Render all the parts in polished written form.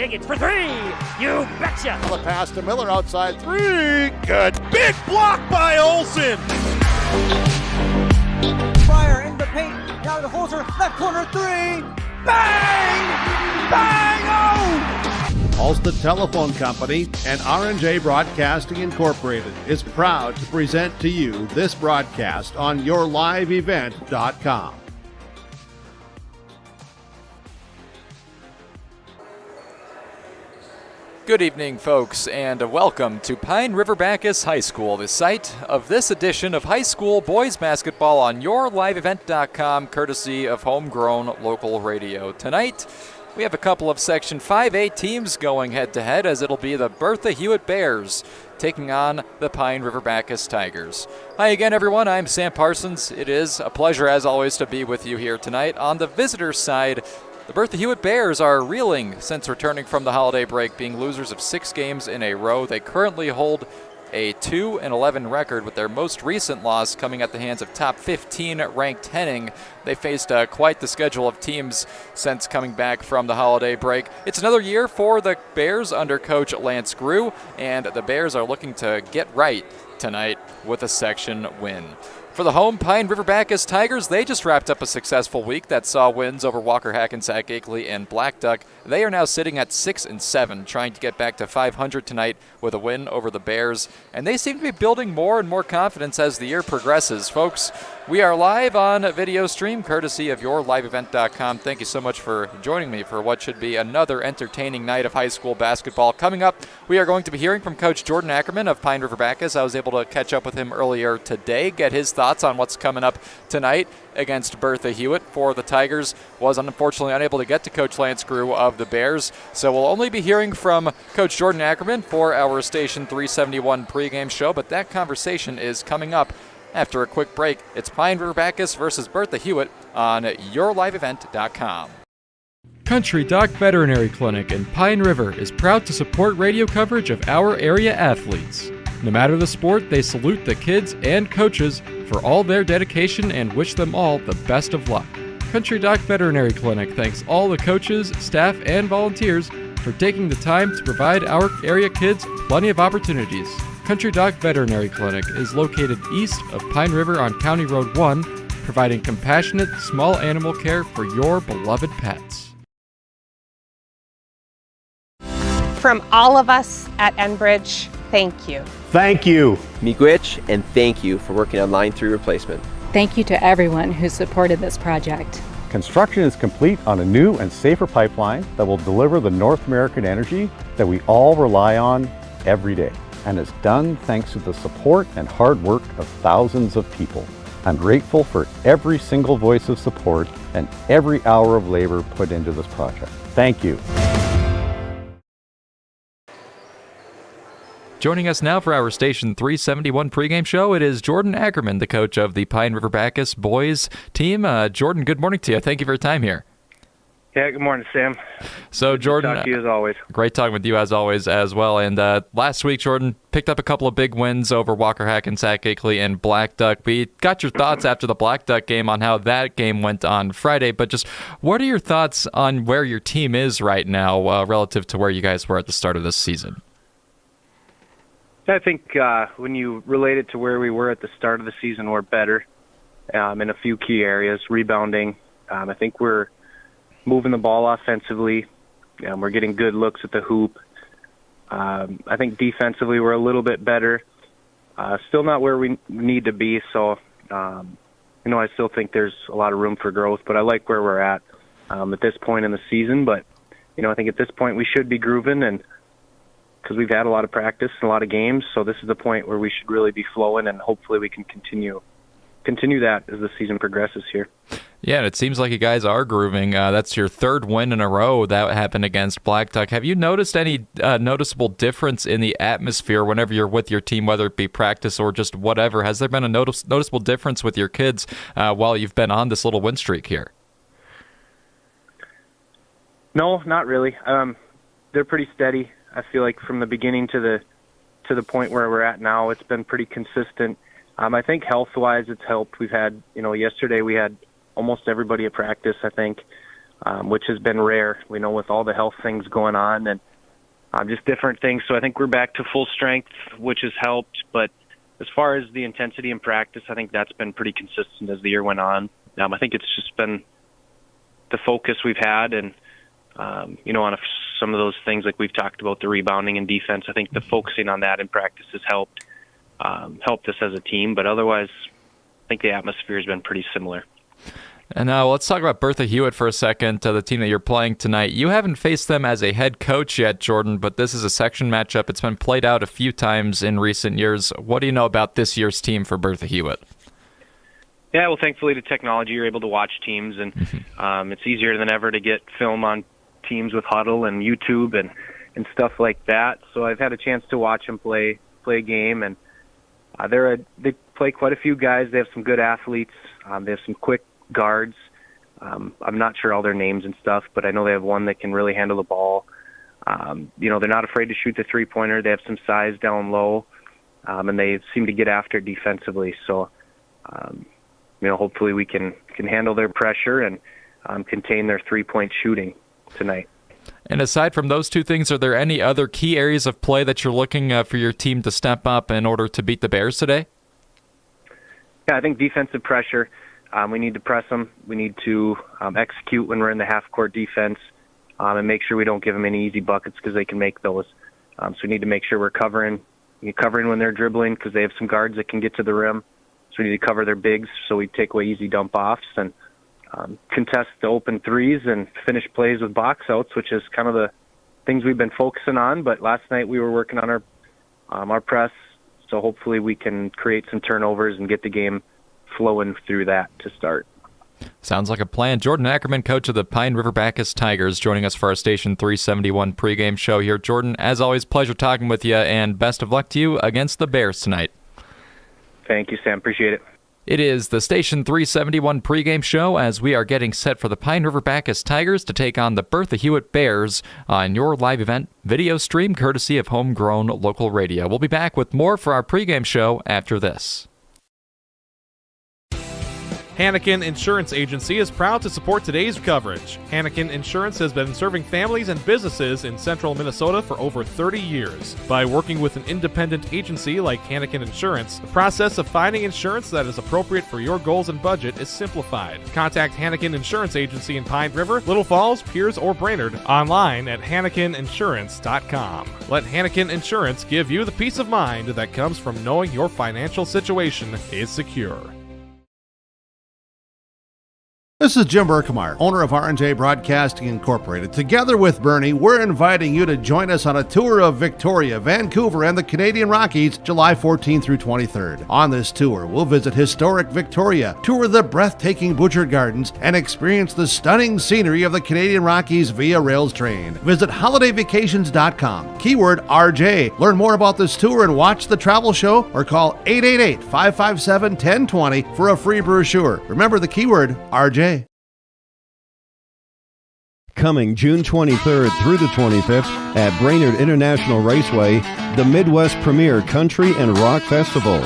Diggins for three. You betcha. The pass to Miller outside three. Good. Big block by Olsen. Fire in the paint. Now to Holzer. Left corner three. Bang! Bang! Oh! Ulster Telephone Company and R&J Broadcasting Incorporated is proud to present to you this broadcast on yourliveevent.com. Good evening, folks, and welcome to Pine River-Backus High School, the site of this edition of high school boys basketball on yourliveevent.com, courtesy of homegrown local radio. Tonight, we have a couple of Section 5A teams going head-to-head, as it'll be the Bertha-Hewitt Bears taking on the Pine River-Backus Tigers. Hi again, everyone. I'm Sam Parsons. It is a pleasure, as always, to be with you here tonight. On the visitors' side, the Bertha-Hewitt Bears are reeling since returning from the holiday break, being losers of 6 games in a row. They currently hold a 2-11 record, with their most recent loss coming at the hands of top 15 ranked Henning. They faced quite the schedule of teams since coming back from the holiday break. It's another year for the Bears under coach Lance Grew, and the Bears are looking to get right tonight with a section win. For the home Pine River-Backus Tigers, they just wrapped up a successful week that saw wins over Walker Hackensack Akeley and Black Duck. They are now sitting at 6-7, trying to get back to 500 tonight with a win over the Bears. And they seem to be building more and more confidence as the year progresses. Folks, we are live on video stream, courtesy of yourliveevent.com. Thank you so much for joining me for what should be another entertaining night of high school basketball. Coming up, we are going to be hearing from Coach Jordan Ackerman of Pine River-Backus. I was able to catch up with him earlier today, get his thoughts on what's coming up tonight against Bertha-Hewitt. For the Tigers, was unfortunately unable to get to Coach Lance Grew of the Bears, so we'll only be hearing from Coach Jordan Ackerman for our Station 371 pregame show, but that conversation is coming up after a quick break. It's Pine River-Backus versus Bertha-Hewitt on yourliveevent.com. Country Doc Veterinary Clinic in Pine River is proud to support radio coverage of our area athletes. No matter the sport, they salute the kids and coaches for all their dedication and wish them all the best of luck. Country Doc Veterinary Clinic thanks all the coaches, staff, and volunteers for taking the time to provide our area kids plenty of opportunities. Country Doc Veterinary Clinic is located east of Pine River on County Road 1, providing compassionate small animal care for your beloved pets. From all of us at Enbridge, thank you. Thank you. Miigwech, and thank you for working on Line 3 replacement. Thank you to everyone who supported this project. Construction is complete on a new and safer pipeline that will deliver the North American energy that we all rely on every day, and is done thanks to the support and hard work of thousands of people. I'm grateful for every single voice of support and every hour of labor put into this project. Thank you. Joining us now for our Station 371 pregame show, it is Jordan Ackerman, the coach of the Pine River-Backus boys team. Jordan, good morning to you. Thank you for your time here. Yeah, good morning, Sam. So, Jordan, talk to you as always. Great talking with you as always as well. And last week, Jordan picked up a couple of big wins over Walker Hackensack Akeley and Black Duck. We got your thoughts after the Black Duck game on how that game went on Friday, but just what are your thoughts on where your team is right now relative to where you guys were at the start of this season? I think when you relate it to where we were at the start of the season, we're better in a few key areas. Rebounding, I think we're moving the ball offensively. We're getting good looks at the hoop. I think defensively we're a little bit better. Still not where we need to be, so I still think there's a lot of room for growth, but I like where we're at this point in the season. But, I think at this point we should be grooving, and because we've had a lot of practice and a lot of games, so this is the point where we should really be flowing, and hopefully we can continue that as the season progresses here. Yeah, and it seems like you guys are grooving. That's your third win in a row that happened against Black Duck. Have you noticed any noticeable difference in the atmosphere whenever you're with your team, whether it be practice or just whatever? Has there been a noticeable difference with your kids while you've been on this little win streak here? No, not really. They're pretty steady. I feel like from the beginning to the point where we're at now, it's been pretty consistent. I think health-wise, it's helped. We've had, yesterday we had almost everybody at practice, I think. which has been rare, with all the health things going on and just different things. So I think we're back to full strength, which has helped. But as far as the intensity in practice, I think that's been pretty consistent as the year went on. I think it's just been the focus we've had and, on some of those things like we've talked about, the rebounding and defense. I think the focusing on that in practice has helped us as a team. But otherwise, I think the atmosphere has been pretty similar. And now let's talk about Bertha-Hewitt for a second, the team that you're playing tonight. You haven't faced them as a head coach yet, Jordan, but this is a section matchup. It's been played out a few times in recent years. What do you know about this year's team for Bertha-Hewitt? Yeah, well, thankfully to technology, you're able to watch teams, and it's easier than ever to get film on teams with Huddle and YouTube and stuff like that. So I've had a chance to watch them play a game, and they play quite a few guys. They have some good athletes. They have some quick guards. I'm not sure all their names and stuff, but I know they have one that can really handle the ball. They're not afraid to shoot the three-pointer. They have some size down low, and they seem to get after it defensively. So, hopefully we can handle their pressure and contain their three-point shooting tonight. And aside from those two things, are there any other key areas of play that you're looking for your team to step up in order to beat the Bears today? Yeah, I think defensive pressure. We need to press them. We need to execute when we're in the half-court defense and make sure we don't give them any easy buckets because they can make those. So we need to make sure we're covering when they're dribbling because they have some guards that can get to the rim. So we need to cover their bigs so we take away easy dump-offs and contest the open threes and finish plays with box-outs, which is kind of the things we've been focusing on. But last night we were working on our press, so hopefully we can create some turnovers and get the game flowing through that to start. Sounds like a plan. Jordan Ackerman, coach of the Pine River-Backus Tigers, joining us for our Station 371 pregame show here. Jordan, as always, pleasure talking with you, and best of luck to you against the Bears tonight. Thank you, Sam. Appreciate it. It is the Station 371 pregame show as we are getting set for the Pine River-Backus Tigers to take on the Bertha-Hewitt Bears on your live event video stream courtesy of Homegrown Local Radio. We'll be back with more for our pregame show after this. Hannikin Insurance Agency is proud to support today's coverage. Hannikin Insurance has been serving families and businesses in central Minnesota for over 30 years. By working with an independent agency like Hannikin Insurance, the process of finding insurance that is appropriate for your goals and budget is simplified. Contact Hannikin Insurance Agency in Pine River, Little Falls, Pierce, or Brainerd online at HannikinInsurance.com. Let Hannikin Insurance give you the peace of mind that comes from knowing your financial situation is secure. This is Jim Berkmeyer, owner of R&J Broadcasting Incorporated. Together with Bernie, we're inviting you to join us on a tour of Victoria, Vancouver, and the Canadian Rockies, July 14th through 23rd. On this tour, we'll visit historic Victoria, tour the breathtaking Butchert Gardens, and experience the stunning scenery of the Canadian Rockies via rails train. Visit holidayvacations.com, keyword RJ. Learn more about this tour and watch the travel show, or call 888-557-1020 for a free brochure. Remember the keyword RJ. Coming June 23rd through the 25th at Brainerd International Raceway, the Midwest Premier Country and Rock Festival.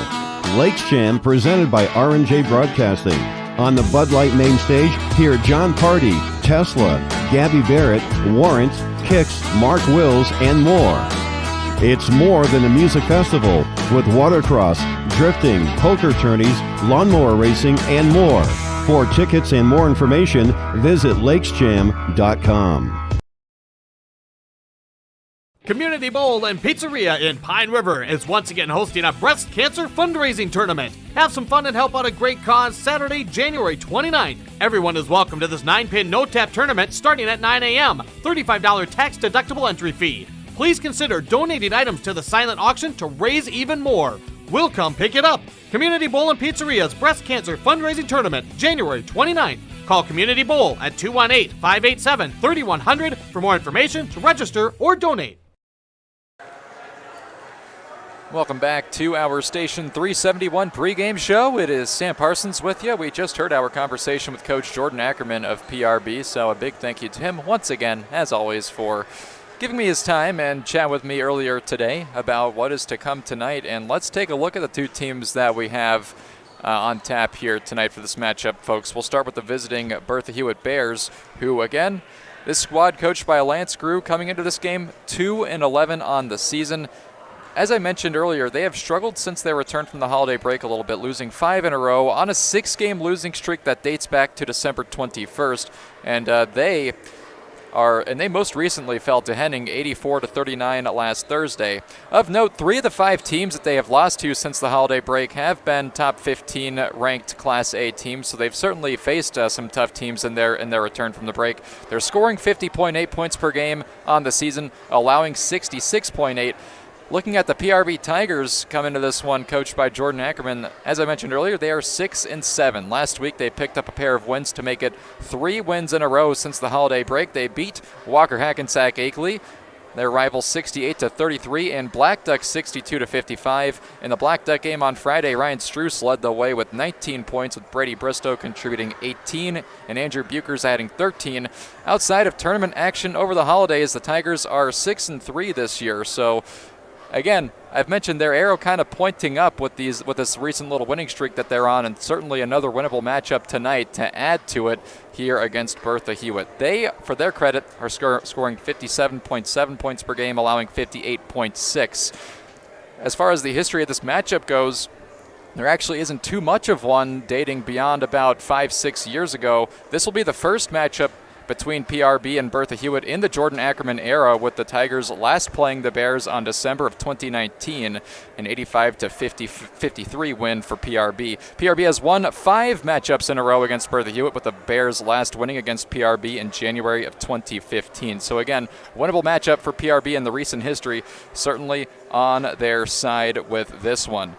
Lakes Jam presented by R&J Broadcasting. On the Bud Light main stage, hear John Party, Tesla, Gabby Barrett, Warrant, Kix, Mark Wills, and more. It's more than a music festival with watercross, drifting, poker tourneys, lawnmower racing, and more. For tickets and more information, visit lakesjam.com. Community Bowl and Pizzeria in Pine River is once again hosting a breast cancer fundraising tournament. Have some fun and help out a great cause Saturday, January 29th. Everyone is welcome to this 9-pin no-tap tournament starting at 9 a.m. $35 tax-deductible entry fee. Please consider donating items to the silent auction to raise even more. We'll come pick it up. Community Bowl and Pizzeria's Breast Cancer Fundraising Tournament, January 29th. Call Community Bowl at 218-587-3100 for more information, to register, or donate. Welcome back to our Station 371 pregame show. It is Sam Parsons with you. We just heard our conversation with Coach Jordan Ackerman of PRB, so a big thank you to him once again, as always, for giving me his time and chat with me earlier today about what is to come tonight. And let's take a look at the two teams that we have on tap here tonight for this matchup, folks. We'll start with the visiting Bertha-Hewitt Bears, who, again, this squad coached by Lance Grew coming into this game 2-11 on the season. As I mentioned earlier, they have struggled since their return from the holiday break a little bit, losing 5 in a row on a 6-game losing streak that dates back to December 21st. And they most recently fell to Henning 84-39 last Thursday. Of note, 3 of the 5 teams that they have lost to since the holiday break have been top 15 ranked Class A teams, so they've certainly faced some tough teams in their return from the break. They're scoring 50.8 points per game on the season, allowing 66.8. Looking at the PRB Tigers come into this one, coached by Jordan Ackerman, as I mentioned earlier, they are 6-7. Last week they picked up a pair of wins to make it 3 wins in a row since the holiday break. They beat Walker Hackensack Akeley, their rival 68-33, and Black Duck 62-55. In the Black Duck game on Friday, Ryan Struess led the way with 19 points, with Brady Bristow contributing 18 and Andrew Buchers adding 13. Outside of tournament action over the holidays, the Tigers are 6-3 this year, so again, I've mentioned their arrow kind of pointing up with this recent little winning streak that they're on, and certainly another winnable matchup tonight to add to it here against Bertha-Hewitt. They, for their credit, are scoring 57.7 points per game, allowing 58.6. As far as the history of this matchup goes, there actually isn't too much of one dating beyond about 5-6 years ago. This will be the first matchup between PRB and Bertha-Hewitt in the Jordan Ackerman era, with the Tigers last playing the Bears on December of 2019, an 85-53 win for PRB. PRB has won 5 matchups in a row against Bertha-Hewitt, with the Bears last winning against PRB in January of 2015. So again, winnable matchup for PRB in the recent history, certainly on their side with this one.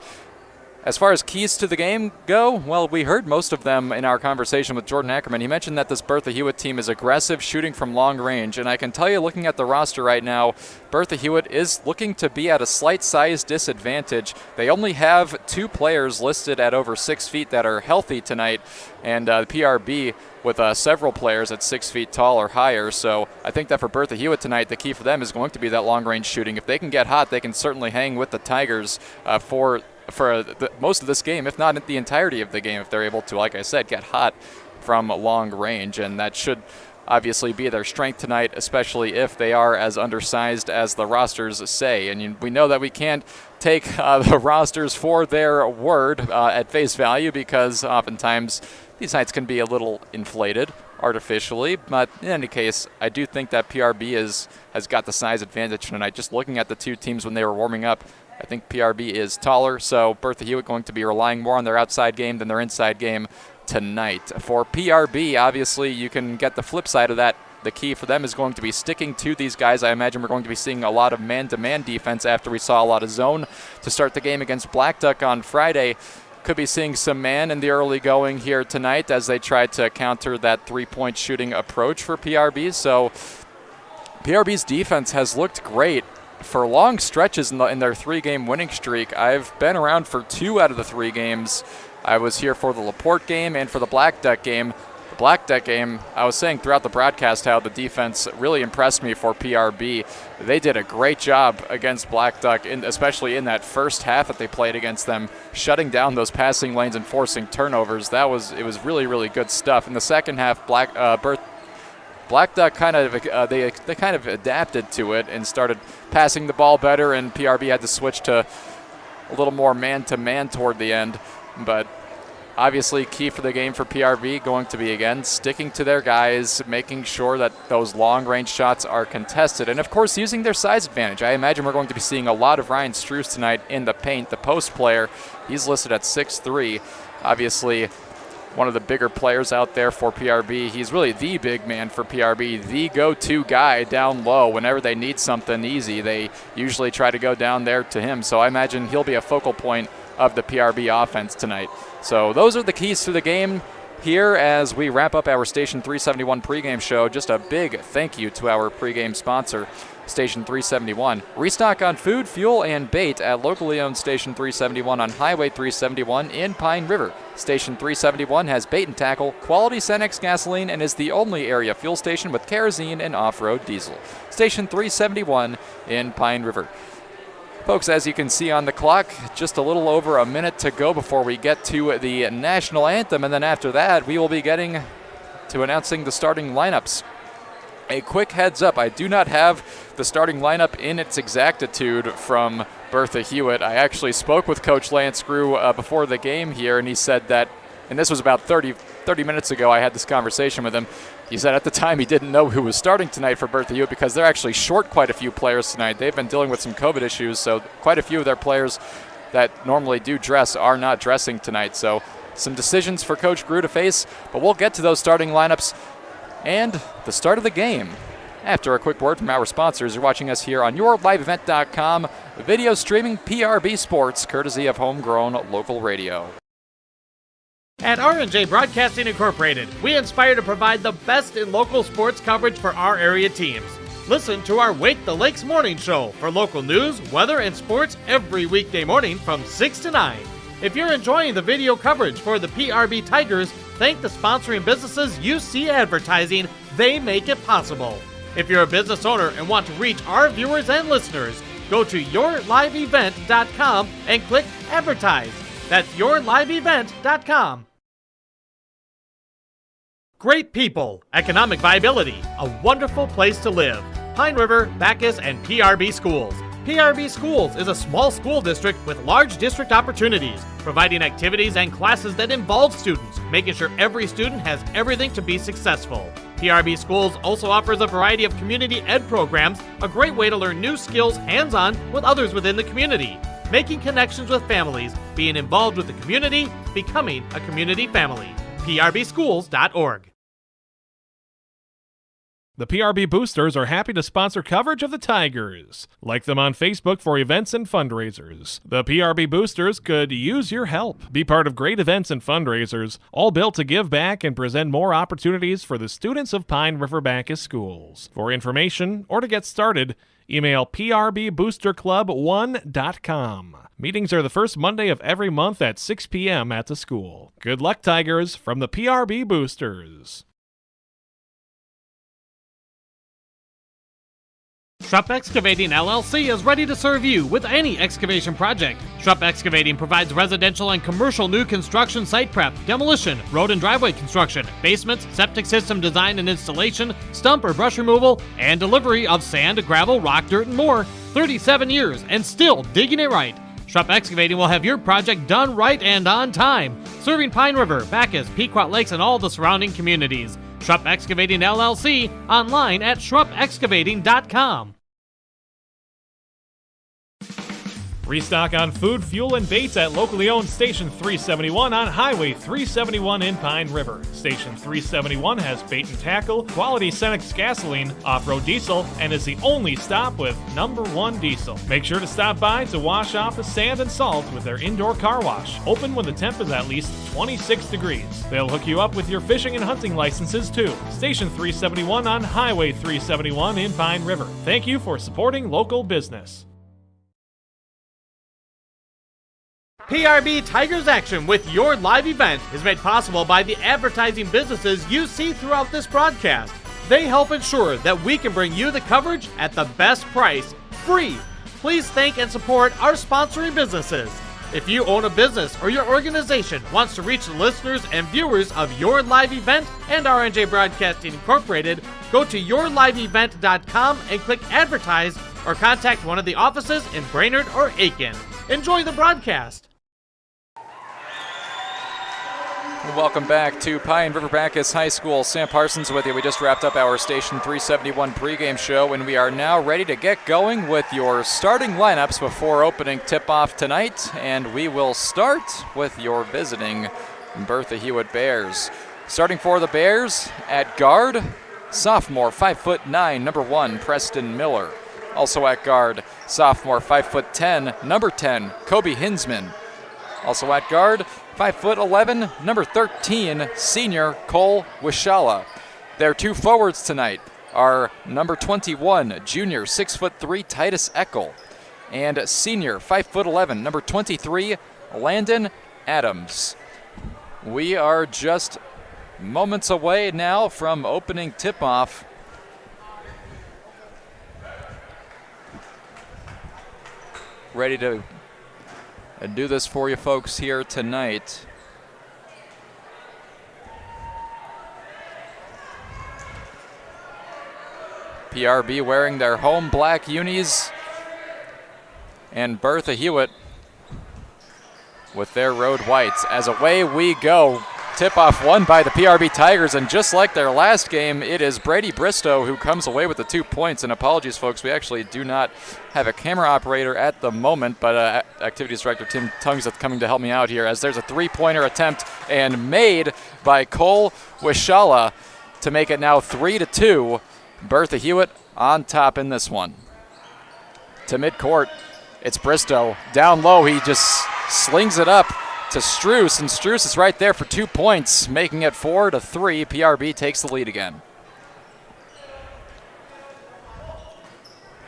As far as keys to the game go, well, we heard most of them in our conversation with Jordan Ackerman. He mentioned that this Bertha-Hewitt team is aggressive, shooting from long range, and I can tell you, looking at the roster right now, Bertha-Hewitt is looking to be at a slight size disadvantage. They only have 2 players listed at over 6 feet that are healthy tonight, and PRB with several players at 6 feet tall or higher. So I think that for Bertha-Hewitt tonight, the key for them is going to be that long-range shooting. If they can get hot, they can certainly hang with the Tigers for most of this game, if not the entirety of the game, if they're able to, like I said, get hot from long range. And that should obviously be their strength tonight, especially if they are as undersized as the rosters say. And we know that we can't take the rosters for their word at face value, because oftentimes these heights can be a little inflated artificially. But in any case, I do think that PRB has got the size advantage tonight. Just looking at the 2 teams when they were warming up, I think PRB is taller, so Bertha-Hewitt going to be relying more on their outside game than their inside game tonight. For PRB, obviously, you can get the flip side of that. The key for them is going to be sticking to these guys. I imagine we're going to be seeing a lot of man-to-man defense after we saw a lot of zone to start the game against Black Duck on Friday. Could be seeing some man in the early going here tonight as they try to counter that 3-point shooting approach for PRB. So PRB's defense has looked great for long stretches in their 3-game winning streak. I've been around for 2 out of the 3 games. I was here for the LaPorte game and for the Black Duck game. The Black Duck game, I was saying throughout the broadcast how the defense really impressed me for PRB. They did a great job against Black Duck, especially in that first half that they played against them, shutting down those passing lanes and forcing turnovers. It was really, really good stuff. In the second half, Black Duck kind of they kind of adapted to it and started passing the ball better, and PRB had to switch to a little more man-to-man toward the end. But obviously, key for the game for PRB going to be, again, sticking to their guys, making sure that those long-range shots are contested, and of course using their size advantage. I imagine we're going to be seeing a lot of Ryan Struess tonight in the paint, the post player. He's listed at 6'3". Obviously, one of the bigger players out there for PRB. He's really the big man for PRB, the go-to guy down low. Whenever they need something easy, they usually try to go down there to him. So I imagine he'll be a focal point of the PRB offense tonight. So those are the keys to the game here as we wrap up our Station 371 pregame show. Just a big thank you to our pregame sponsor, Station 371. Restock on food, fuel, and bait at locally owned Station 371 on Highway 371 in Pine River. Station 371 has bait and tackle, quality Cenex gasoline, and is the only area fuel station with kerosene and off-road diesel. Station 371 in Pine River. Folks, as you can see on the clock, just a little over a minute to go before we get to the national anthem, and then after that, we will be getting to announcing the starting lineups. A quick heads up, I do not have the starting lineup in its exactitude from Bertha-Hewitt. I actually spoke with Coach Lance Grew before the game here, and he said that, and this was about 30 minutes ago I had this conversation with him. He said at the time he didn't know who was starting tonight for Bertha-Hewitt because they're actually short quite a few players tonight. They've been dealing with some COVID issues, so quite a few of their players that normally do dress are not dressing tonight. So some decisions for Coach Grew to face, but we'll get to those starting lineups and the start of the game after a quick word from our sponsors. You're watching us here on yourliveevent.com, video streaming PRB Sports, courtesy of homegrown local radio. At R&J Broadcasting Incorporated, we aspire to provide the best in local sports coverage for our area teams. Listen to our Wake the Lakes morning show for local news, weather, and sports every weekday morning from 6 to 9. If you're enjoying the video coverage for the PRB Tigers, thank the sponsoring businesses you see advertising. They make it possible. If you're a business owner and want to reach our viewers and listeners, go to yourliveevent.com and click Advertise. That's yourliveevent.com. Great people, economic viability, a wonderful place to live. Pine River, Backus, and PRB Schools. PRB Schools is a small school district with large district opportunities, providing activities and classes that involve students, making sure every student has everything to be successful. PRB Schools also offers a variety of community ed programs, a great way to learn new skills hands-on with others within the community, making connections with families, being involved with the community, becoming a community family. PRBschools.org. The PRB Boosters are happy to sponsor coverage of the Tigers. Like them on Facebook for events and fundraisers. The PRB Boosters could use your help. Be part of great events and fundraisers, all built to give back and present more opportunities for the students of Pine River-Backus schools. For information or to get started, email prboosterclub1.com. Meetings are the first Monday of every month at 6 p.m. at the school. Good luck, Tigers, from the PRB Boosters. Schrupp Excavating LLC is ready to serve you with any excavation project. Schrupp Excavating provides residential and commercial new construction site prep, demolition, road and driveway construction, basements, septic system design and installation, stump or brush removal, and delivery of sand, gravel, rock, dirt, and more. 37 years and still digging it right. Schrupp Excavating will have your project done right and on time, serving Pine River, Backus, Pequot Lakes, and all the surrounding communities. Schrupp Excavating LLC, online at schruppexcavating.com. Restock on food, fuel, and baits at locally owned Station 371 on Highway 371 in Pine River. Station 371 has bait and tackle, quality Cenex gasoline, off-road diesel, and is the only stop with #1 diesel. Make sure to stop by to wash off the sand and salt with their indoor car wash, open when the temp is at least 26 degrees. They'll hook you up with your fishing and hunting licenses too. Station 371 on Highway 371 in Pine River. Thank you for supporting local business. PRB Tigers Action with your live event is made possible by the advertising businesses you see throughout this broadcast. They help ensure that we can bring you the coverage at the best price, free. Please thank and support our sponsoring businesses. If you own a business or your organization wants to reach the listeners and viewers of your live event and R&J Broadcasting Incorporated, go to yourliveevent.com and click Advertise or contact one of the offices in Brainerd or Aiken. Enjoy the broadcast. Welcome back to Pine River-Backus High School. Sam Parsons with you. We just wrapped up our Station 371 pregame show, and we are now ready to get going with your starting lineups before opening tip-off tonight. And we will start with your visiting Bertha-Hewitt Bears. Starting for the Bears at guard, sophomore, 5'9", #1, Preston Miller. Also at guard, sophomore, 5'10", #10, Kobe Hinsman. Also at guard, 5'11", #13, senior Cole Wishala. Their two forwards tonight are #21, junior 6'3", Titus Eckel, and senior 5'11", #23, Landon Adams. We are just moments away now from opening tip-off. ready to do this for you folks here tonight. PRB wearing their home black unis, and Bertha-Hewitt with their road whites. As away we go. Tip-off won by the PRB Tigers, and just like their last game, it is Brady Bristow who comes away with the 2 points. And apologies, folks, we actually do not have a camera operator at the moment, but Activities Director Tim Tungs is coming to help me out here, as there's a three-pointer attempt and made by Cole Wishala to make it now 3-2. Bertha-Hewitt on top in this one. To midcourt, it's Bristow. Down low, he just slings it up to Struess, and Struess is right there for 2 points, making it 4-3. PRB takes the lead again.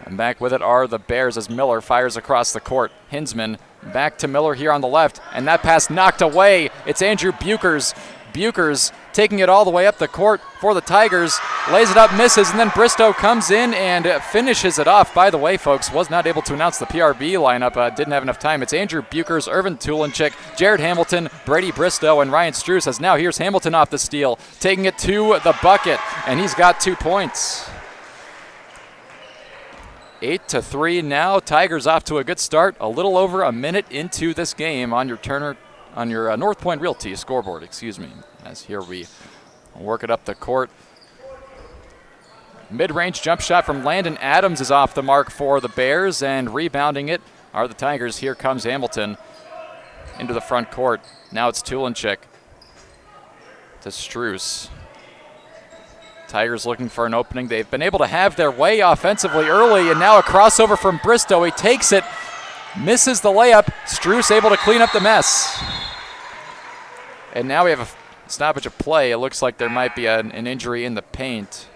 And back with it are the Bears as Miller fires across the court. Hinsman back to Miller here on the left, and that pass knocked away. It's Andrew Buchers. Buchers taking it all the way up the court for the Tigers, lays it up, misses, and then Bristow comes in and finishes it off. By the way, folks, was not able to announce the PRB lineup, didn't have enough time. It's Andrew Buchers, Irvin Tulinchik, Jared Hamilton, Brady Bristow, and Ryan Struess. As now here's Hamilton off the steal, taking it to the bucket, and he's got 2 points. 8-3 now. Tigers off to a good start. A little over a minute into this game on your North Point Realty scoreboard, as here we work it up the court. Mid-range jump shot from Landon Adams is off the mark for the Bears, and rebounding it are the Tigers. Here comes Hamilton into the front court. Now it's Tulinchik to Struess. Tigers looking for an opening. They've been able to have their way offensively early, and now a crossover from Bristow. He takes it, misses the layup. Struess able to clean up the mess. And now we have a stoppage of play. It looks like there might be an injury in the paint.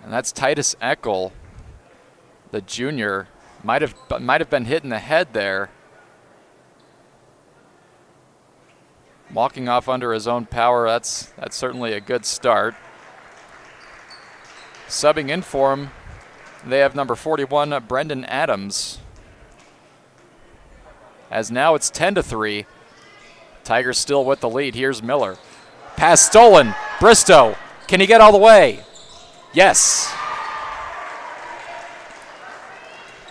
And that's Titus Eckel, the junior. Might have been hit in the head there. Walking off under his own power, that's certainly a good start. Subbing in for him, they have number 41, Brendan Adams. As now it's 10-3. Tigers still with the lead. Here's Miller. Pass stolen. Bristow. Can he get all the way? Yes.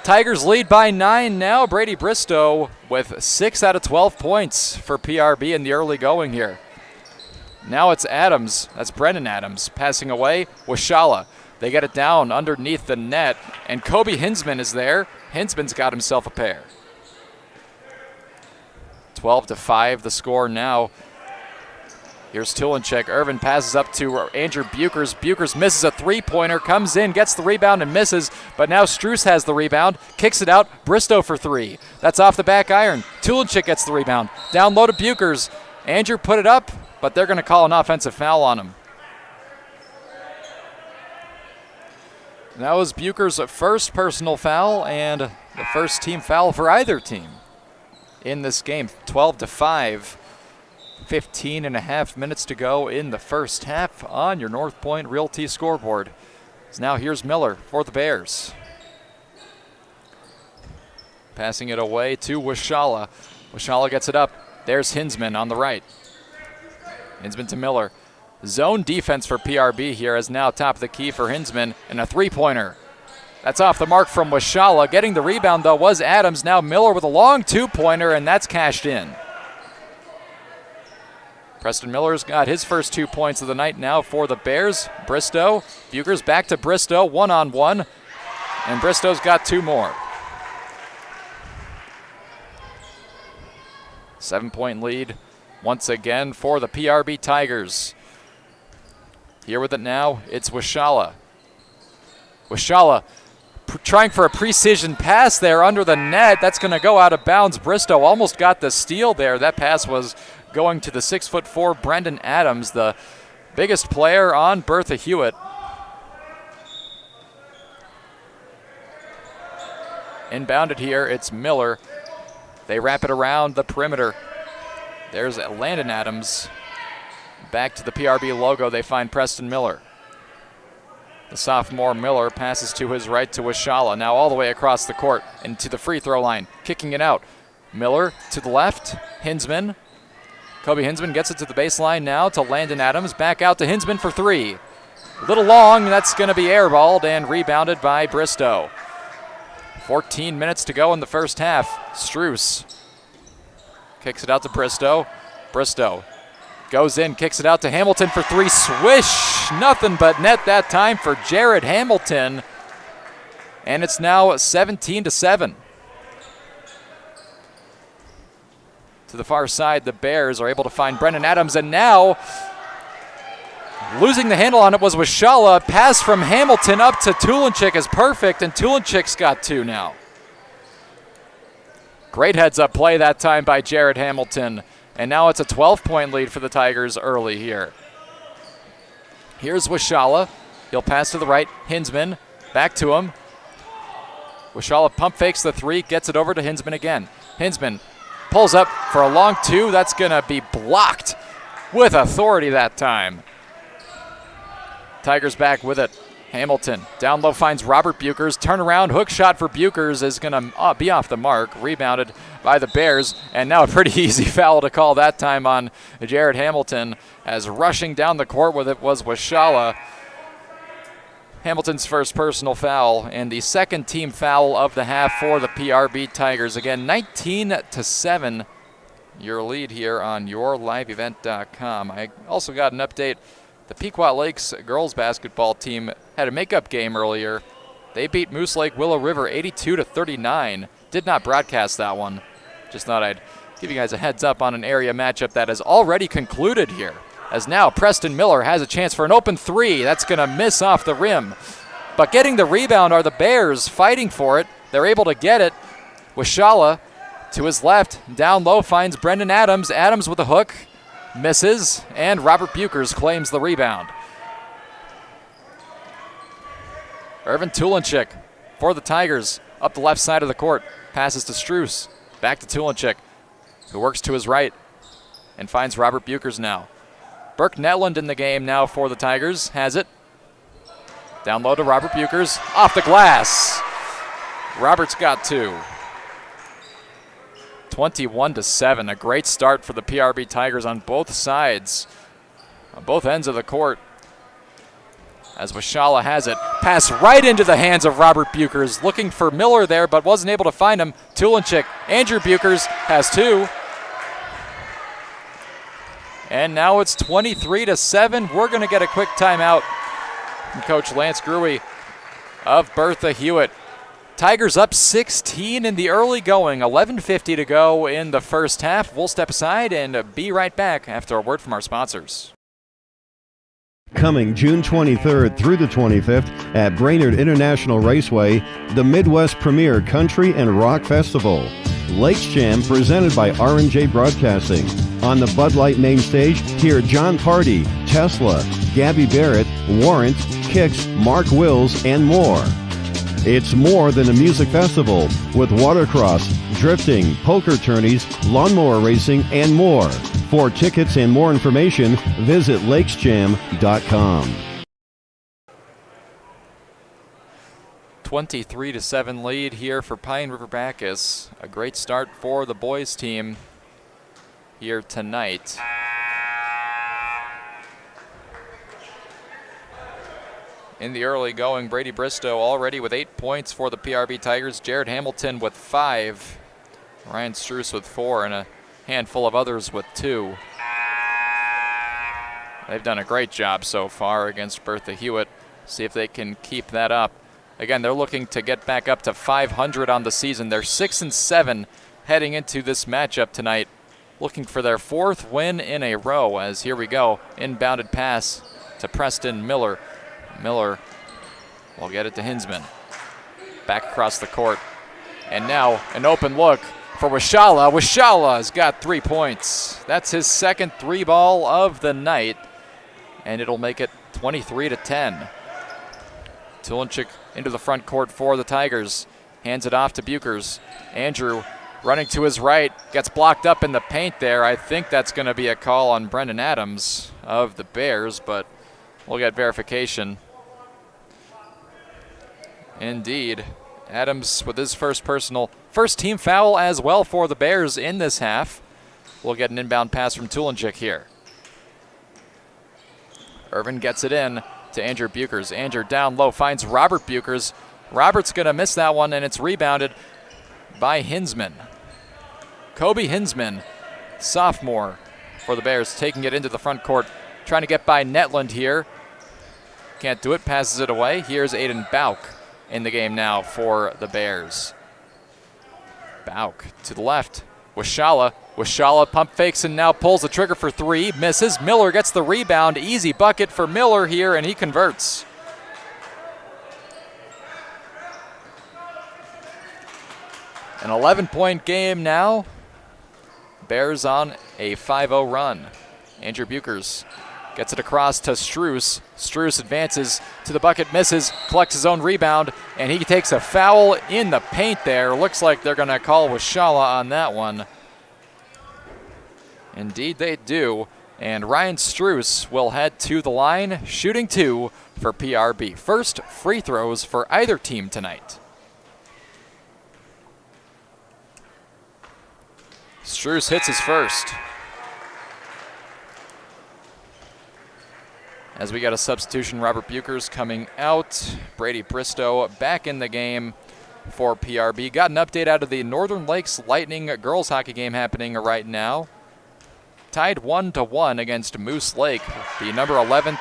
Tigers lead by 9 now. Brady Bristow with 6 out of 12 points for PRB in the early going here. Now it's Adams. That's Brendan Adams passing away. Wishala. They get it down underneath the net, and Kobe Hinsman is there. Hinsman's got himself a pair. 12-5 the score now. Here's Tulinchik. Irvin passes up to Andrew Buchers. Buchers misses a three-pointer, comes in, gets the rebound and misses, but now Struess has the rebound, kicks it out, Bristow for 3. That's off the back iron. Tulinchik gets the rebound. Down low to Buchers. Andrew put it up, but they're going to call an offensive foul on him. And that was Buchers' first personal foul and the first team foul for either team in this game. 12-5. 15 and a half minutes to go in the first half on your North Point Realty scoreboard. So now here's Miller for the Bears. Passing it away to Wishala. Wishala gets it up. There's Hinsman on the right. Hinsman to Miller. Zone defense for PRB here is now top of the key for Hinsman, and a three-pointer. That's off the mark from Wishala. Getting the rebound, though, was Adams. Now Miller with a long two-pointer, and that's cashed in. Preston Miller's got his first 2 points of the night now for the Bears. Bristow. Buchers back to Bristow, one-on-one, and Bristow's got 2 more. 7-point lead once again for the PRB Tigers. Here with it now, it's Wishala. Wishala trying for a precision pass there under the net. That's going to go out of bounds. Bristow almost got the steal there. That pass was going to the 6'4" Brendan Adams, the biggest player on Bertha-Hewitt. Inbounded here, it's Miller. They wrap it around the perimeter. There's Landon Adams. Back to the PRB logo, they find Preston Miller. The sophomore Miller passes to his right to Wishala, now all the way across the court into the free throw line, kicking it out. Miller to the left, Hinsman. Kobe Hinsman gets it to the baseline now to Landon Adams, back out to Hinsman for three. A little long, that's going to be airballed and rebounded by Bristow. 14 minutes to go in the first half. Struess kicks it out to Bristow. Bristow goes in, kicks it out to Hamilton for three. Swish! Nothing but net that time for Jared Hamilton. And it's now 17-7. To the far side, the Bears are able to find Brendan Adams, and now losing the handle on it was Wishala. Pass from Hamilton up to Tulinchik is perfect, and Tulinchik's got two now. Great heads-up play that time by Jared Hamilton. And now it's a 12-point lead for the Tigers early here. Here's Wishala. He'll pass to the right. Hinsman back to him. Wishala pump fakes the three, gets it over to Hinsman again. Hinsman pulls up for a long two. That's going to be blocked with authority that time. Tigers back with it. Hamilton down low finds Robert Buchers. Turnaround hook shot for Buchers is going to be off the mark. Rebounded by the Bears. And now a pretty easy foul to call that time on Jared Hamilton, as rushing down the court with it was Wishala. Hamilton's first personal foul and the second team foul of the half for the PRB Tigers. Again, 19-7, your lead here on yourliveevent.com. I also got an update. The Pequot Lakes girls basketball team had a makeup game earlier. They beat Moose Lake Willow River 82-39. Did not broadcast that one. Just thought I'd give you guys a heads up on an area matchup that has already concluded here. As now Preston Miller has a chance for an open three. That's going to miss off the rim. But getting the rebound are the Bears, fighting for it. They're able to get it. Wishala to his left, down low, finds Brendan Adams. Adams with a hook, misses, and Robert Buchers claims the rebound. Irvin Tulinchik for the Tigers, up the left side of the court. Passes to Struess, back to Tulinchik, who works to his right and finds Robert Buchers now. Burke Netland in the game now for the Tigers, has it. Down low to Robert Buchers, off the glass. Robert's got two. 21-7, a great start for the PRB Tigers on both sides, on both ends of the court. As Wishala has it, pass right into the hands of Robert Buchers, looking for Miller there, but wasn't able to find him. Tulinchik, Andrew Buchers has two. And now it's 23-7. We're going to get a quick timeout from Coach Lance Gruey of Bertha-Hewitt. Tigers up 16 in the early going, 11:50 to go in the first half. We'll step aside and be right back after a word from our sponsors. Coming June 23rd through the 25th at Brainerd International Raceway, the Midwest Premier Country and Rock Festival. Lakes Jam presented by R&J Broadcasting. On the Bud Light main stage, hear John Party, Tesla, Gabby Barrett, Warrant, Kix, Mark Wills, and more. It's more than a music festival with watercross, drifting, poker tourneys, lawnmower racing, and more. For tickets and more information, visit lakesjam.com. 23-7 lead here for Pine River-Backus. A great start for the boys team here tonight. In the early going, Brady Bristow already with 8 points for the PRB Tigers. Jared Hamilton with 5. Ryan Struess with 4, and a handful of others with 2. They've done a great job so far against Bertha-Hewitt. See if they can keep that up. Again, they're looking to get back up to 500 on the season. They're 6-7 heading into this matchup tonight, looking for their 4th win in a row. As here we go, inbounded pass to Preston Miller. Miller will get it to Hinsman. Back across the court. And now an open look for Wishala. Wishala has got 3 points. That's his second 3-ball of the night. And it'll make it 23-10. Tulinchik into the front court for the Tigers. Hands it off to Buchers. Andrew running to his right. Gets blocked up in the paint there. I think that's going to be a call on Brendan Adams of the Bears, but we'll get verification. Indeed. Adams with his first team foul as well for the Bears in this half. We'll get an inbound pass from Tulenchik here. Irvin gets it in to Andrew Bukers. Andrew down low finds Robert Bukers. Robert's going to miss that one, and it's rebounded by Hinsman. Kobe Hinsman, sophomore for the Bears, taking it into the front court, trying to get by Netland here. Can't do it, passes it away. Here's Aiden Bauk in the game now for the Bears. Bauk to the left. Washala pump fakes and now pulls the trigger for three. Misses. Miller gets the rebound. Easy bucket for Miller here, and he converts. An 11-point game now. Bears on a 5-0 run. Andrew Bukers gets it across to Struess. Struess advances to the bucket, misses, collects his own rebound, and he takes a foul in the paint there. Looks like they're going to call Washala on that one. Indeed they do. And Ryan Struess will head to the line, shooting 2 for PRB. First free throws for either team tonight. Struess hits his first. As we got a substitution, Robert Bukers coming out. Brady Bristow back in the game for PRB. Got an update out of the Northern Lakes Lightning girls hockey game happening right now. Tied 1-1 against Moose Lake, the number 11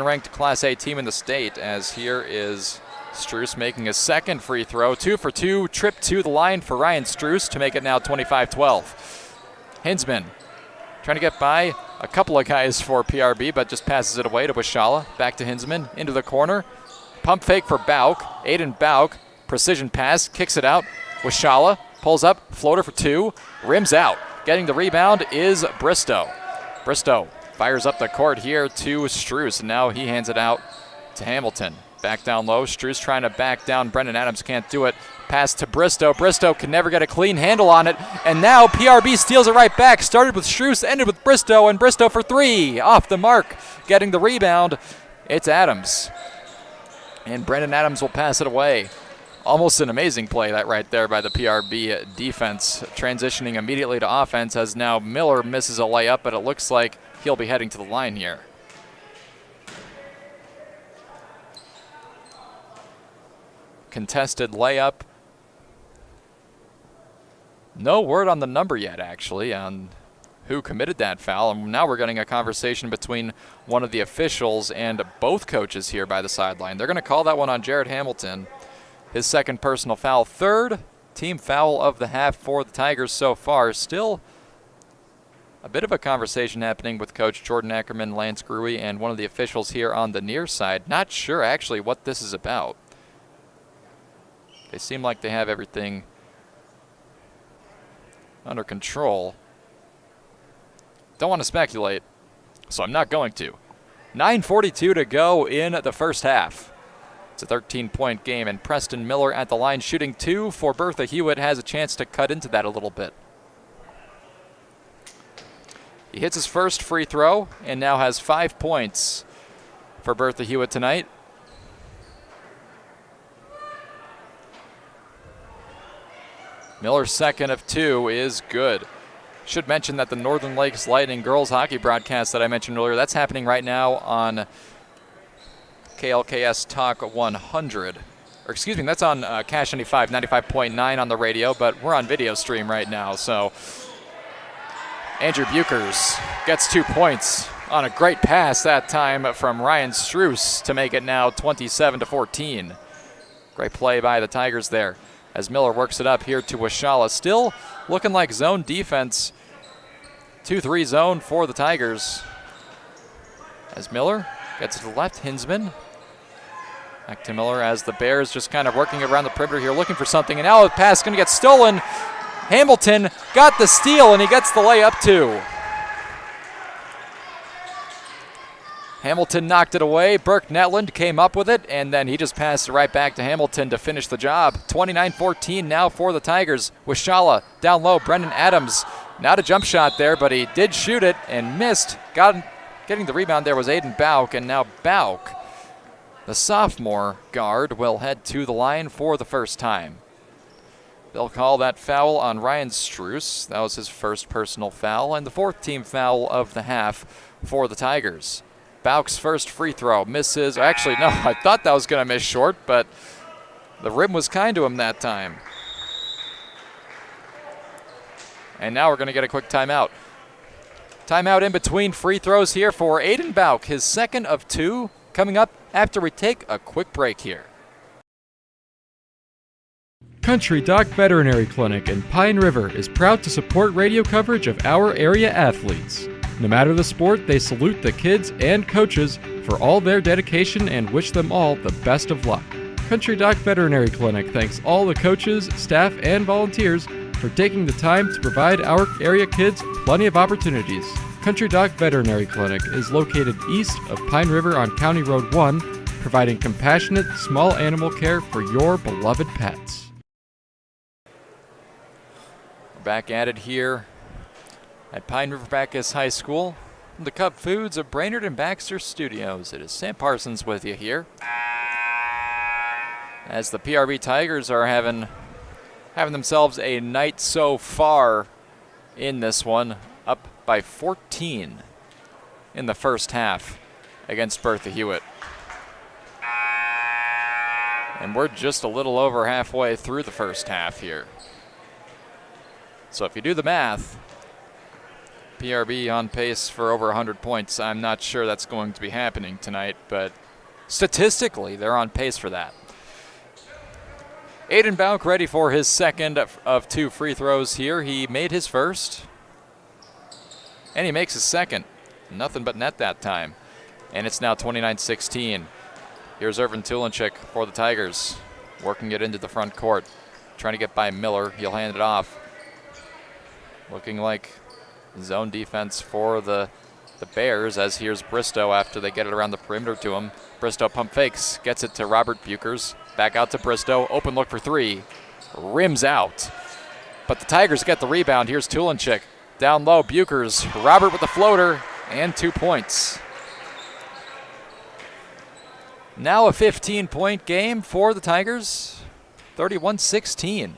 ranked Class A team in the state, as here is Struess making his second free throw. 2 for 2, trip to the line for Ryan Struess to make it now 25-12. Hinsman trying to get by a couple of guys for PRB, but just passes it away to Washala. Back to Hinsman, into the corner. Pump fake for Bauk. Aiden Bauk, precision pass, kicks it out. Washala pulls up, floater for 2, rims out. Getting the rebound is Bristow. Bristow fires up the court here to Struess, and now he hands it out to Hamilton. Back down low, Struess trying to back down. Brendan Adams can't do it. Pass to Bristow. Bristow can never get a clean handle on it, and now PRB steals it right back. Started with Struess, ended with Bristow, and Bristow for 3. Off the mark, getting the rebound. It's Adams. And Brendan Adams will pass it away. Almost an amazing play that right there by the PRB defense. Transitioning immediately to offense as now Miller misses a layup, but it looks like he'll be heading to the line here. Contested layup. No word on the number yet, actually, on who committed that foul. And now we're getting a conversation between one of the officials and both coaches here by the sideline. They're going to call that one on Jared Hamilton. His second personal foul, third team foul of the half for the Tigers so far. Still a bit of a conversation happening with Coach Jordan Ackerman, Lance Gruey, and one of the officials here on the near side. Not sure actually what this is about. They seem like they have everything under control. Don't want to speculate, so I'm not going to. 9:42 to go in the first half. It's a 13-point game, and Preston Miller at the line shooting 2 for Bertha-Hewitt has a chance to cut into that a little bit. He hits his first free throw and now has 5 points for Bertha-Hewitt tonight. Miller's second of 2 is good. Should mention that the Northern Lakes Lightning girls hockey broadcast that I mentioned earlier, that's happening right now on KLKS Talk 100. Or excuse me, that's on Cash 95, 95.9 on the radio, but we're on video stream right now. So Andrew Bukers gets 2 points on a great pass that time from Ryan Struess to make it now 27-14. Great play by the Tigers there as Miller works it up here to Washala. Still looking like zone defense. 2-3 zone for the Tigers. As Miller gets to the left, Hinsman. Back to Miller as the Bears just kind of working around the perimeter here, looking for something. And now the pass is going to get stolen. Hamilton got the steal, and he gets the layup too. Hamilton knocked it away. Burke Netland came up with it, and then he just passed it right back to Hamilton to finish the job. 29-14 now for the Tigers. Washala down low. Brendan Adams, not a jump shot there, but he did shoot it and missed. Getting the rebound there was Aiden Bauk, and now Bauk The sophomore guard will head to the line for the first time. They'll call that foul on Ryan Struess. That was his first personal foul, and the fourth team foul of the half for the Tigers. Bauk's first free throw misses. Actually, no, I thought that was going to miss short, but the rim was kind to him that time. And now we're going to get a quick timeout. Timeout in between free throws here for Aiden Bauk, his second of two, coming up after we take a quick break here. Country Dock Veterinary Clinic in Pine River is proud to support radio coverage of our area athletes. No matter the sport, they salute the kids and coaches for all their dedication and wish them all the best of luck. Country Dock Veterinary Clinic thanks all the coaches, staff, and volunteers for taking the time to provide our area kids plenty of opportunities. Country Dock Veterinary Clinic is located east of Pine River on County Road 1, providing compassionate small animal care for your beloved pets. Back at it here at Pine River-Backus High School, the Cub Foods of Brainerd and Baxter Studios. It is Sam Parsons with you here, as the PRB Tigers are having themselves a night so far in this one, up by 14 in the first half against Bertha-Hewitt. And we're just a little over halfway through the first half here. So if you do the math, PRB on pace for over 100 points. I'm not sure that's going to be happening tonight, but statistically, they're on pace for that. Aiden Bauk ready for his second of two free throws here. He made his first, and he makes his second. Nothing but net that time. And it's now 29-16. Here's Irvin Tulenchik for the Tigers, working it into the front court. Trying to get by Miller. He'll hand it off. Looking like zone defense for the Bears, as here's Bristow after they get it around the perimeter to him. Bristow pump fakes, gets it to Robert Bukers. Back out to Bristow, open look for three. Rims out. But the Tigers get the rebound. Here's Tulenchik. Down low, Bukers. Robert with the floater, and 2 points. Now a 15-point game for the Tigers. 31-16.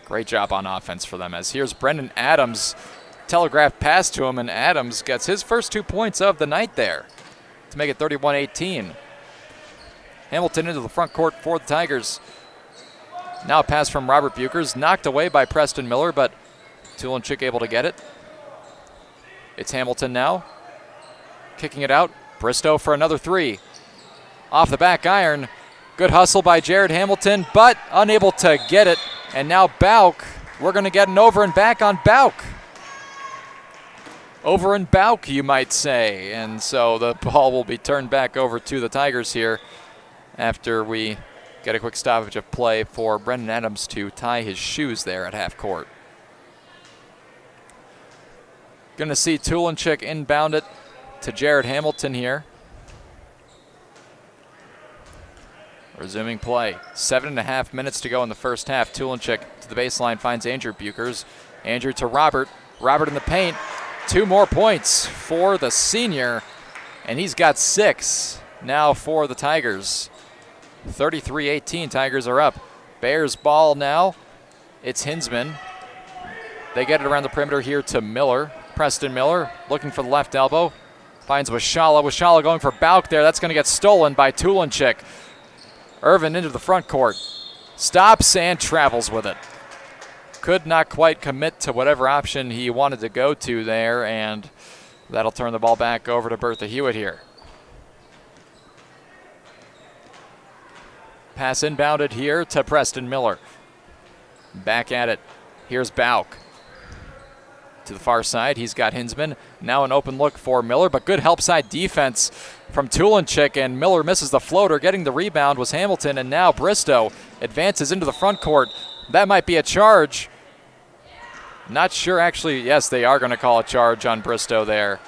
Great job on offense for them, as here's Brendan Adams. Telegraphed pass to him, and Adams gets his first 2 points of the night there to make it 31-18. Hamilton into the front court for the Tigers. Now a pass from Robert Bukers, knocked away by Preston Miller, but Tulenchik able to get it. It's Hamilton now, kicking it out. Bristow for another three. Off the back iron. Good hustle by Jared Hamilton, but unable to get it. And now Bauk, we're going to get an over and back on Bauk. Over and Bauk, you might say. And so the ball will be turned back over to the Tigers here after we get a quick stoppage of play for Brendan Adams to tie his shoes there at half court. Going to see Tulenchik inbound it to Jared Hamilton here. Resuming play. 7.5 minutes to go in the first half. Tulenchik to the baseline, finds Andrew Bukers. Andrew to Robert. Robert in the paint. 2 more points for the senior, and he's got 6 now for the Tigers. 33-18, Tigers are up. Bears ball now. It's Hinsman. They get it around the perimeter here to Miller. Preston Miller looking for the left elbow. Finds Washala. Washala going for Bauk there. That's going to get stolen by Tulenchik. Irvin into the front court. Stops and travels with it. Could not quite commit to whatever option he wanted to go to there, and that'll turn the ball back over to Bertha-Hewitt here. Pass inbounded here to Preston Miller. Back at it. Here's Bauk. To the far side, he's got Hinsman. Now an open look for Miller, but good help side defense from Tulenchik, and Miller misses the floater. Getting the rebound was Hamilton, and now Bristow advances into the front court. That might be a charge. Not sure, actually. Yes, they are going to call a charge on Bristow there.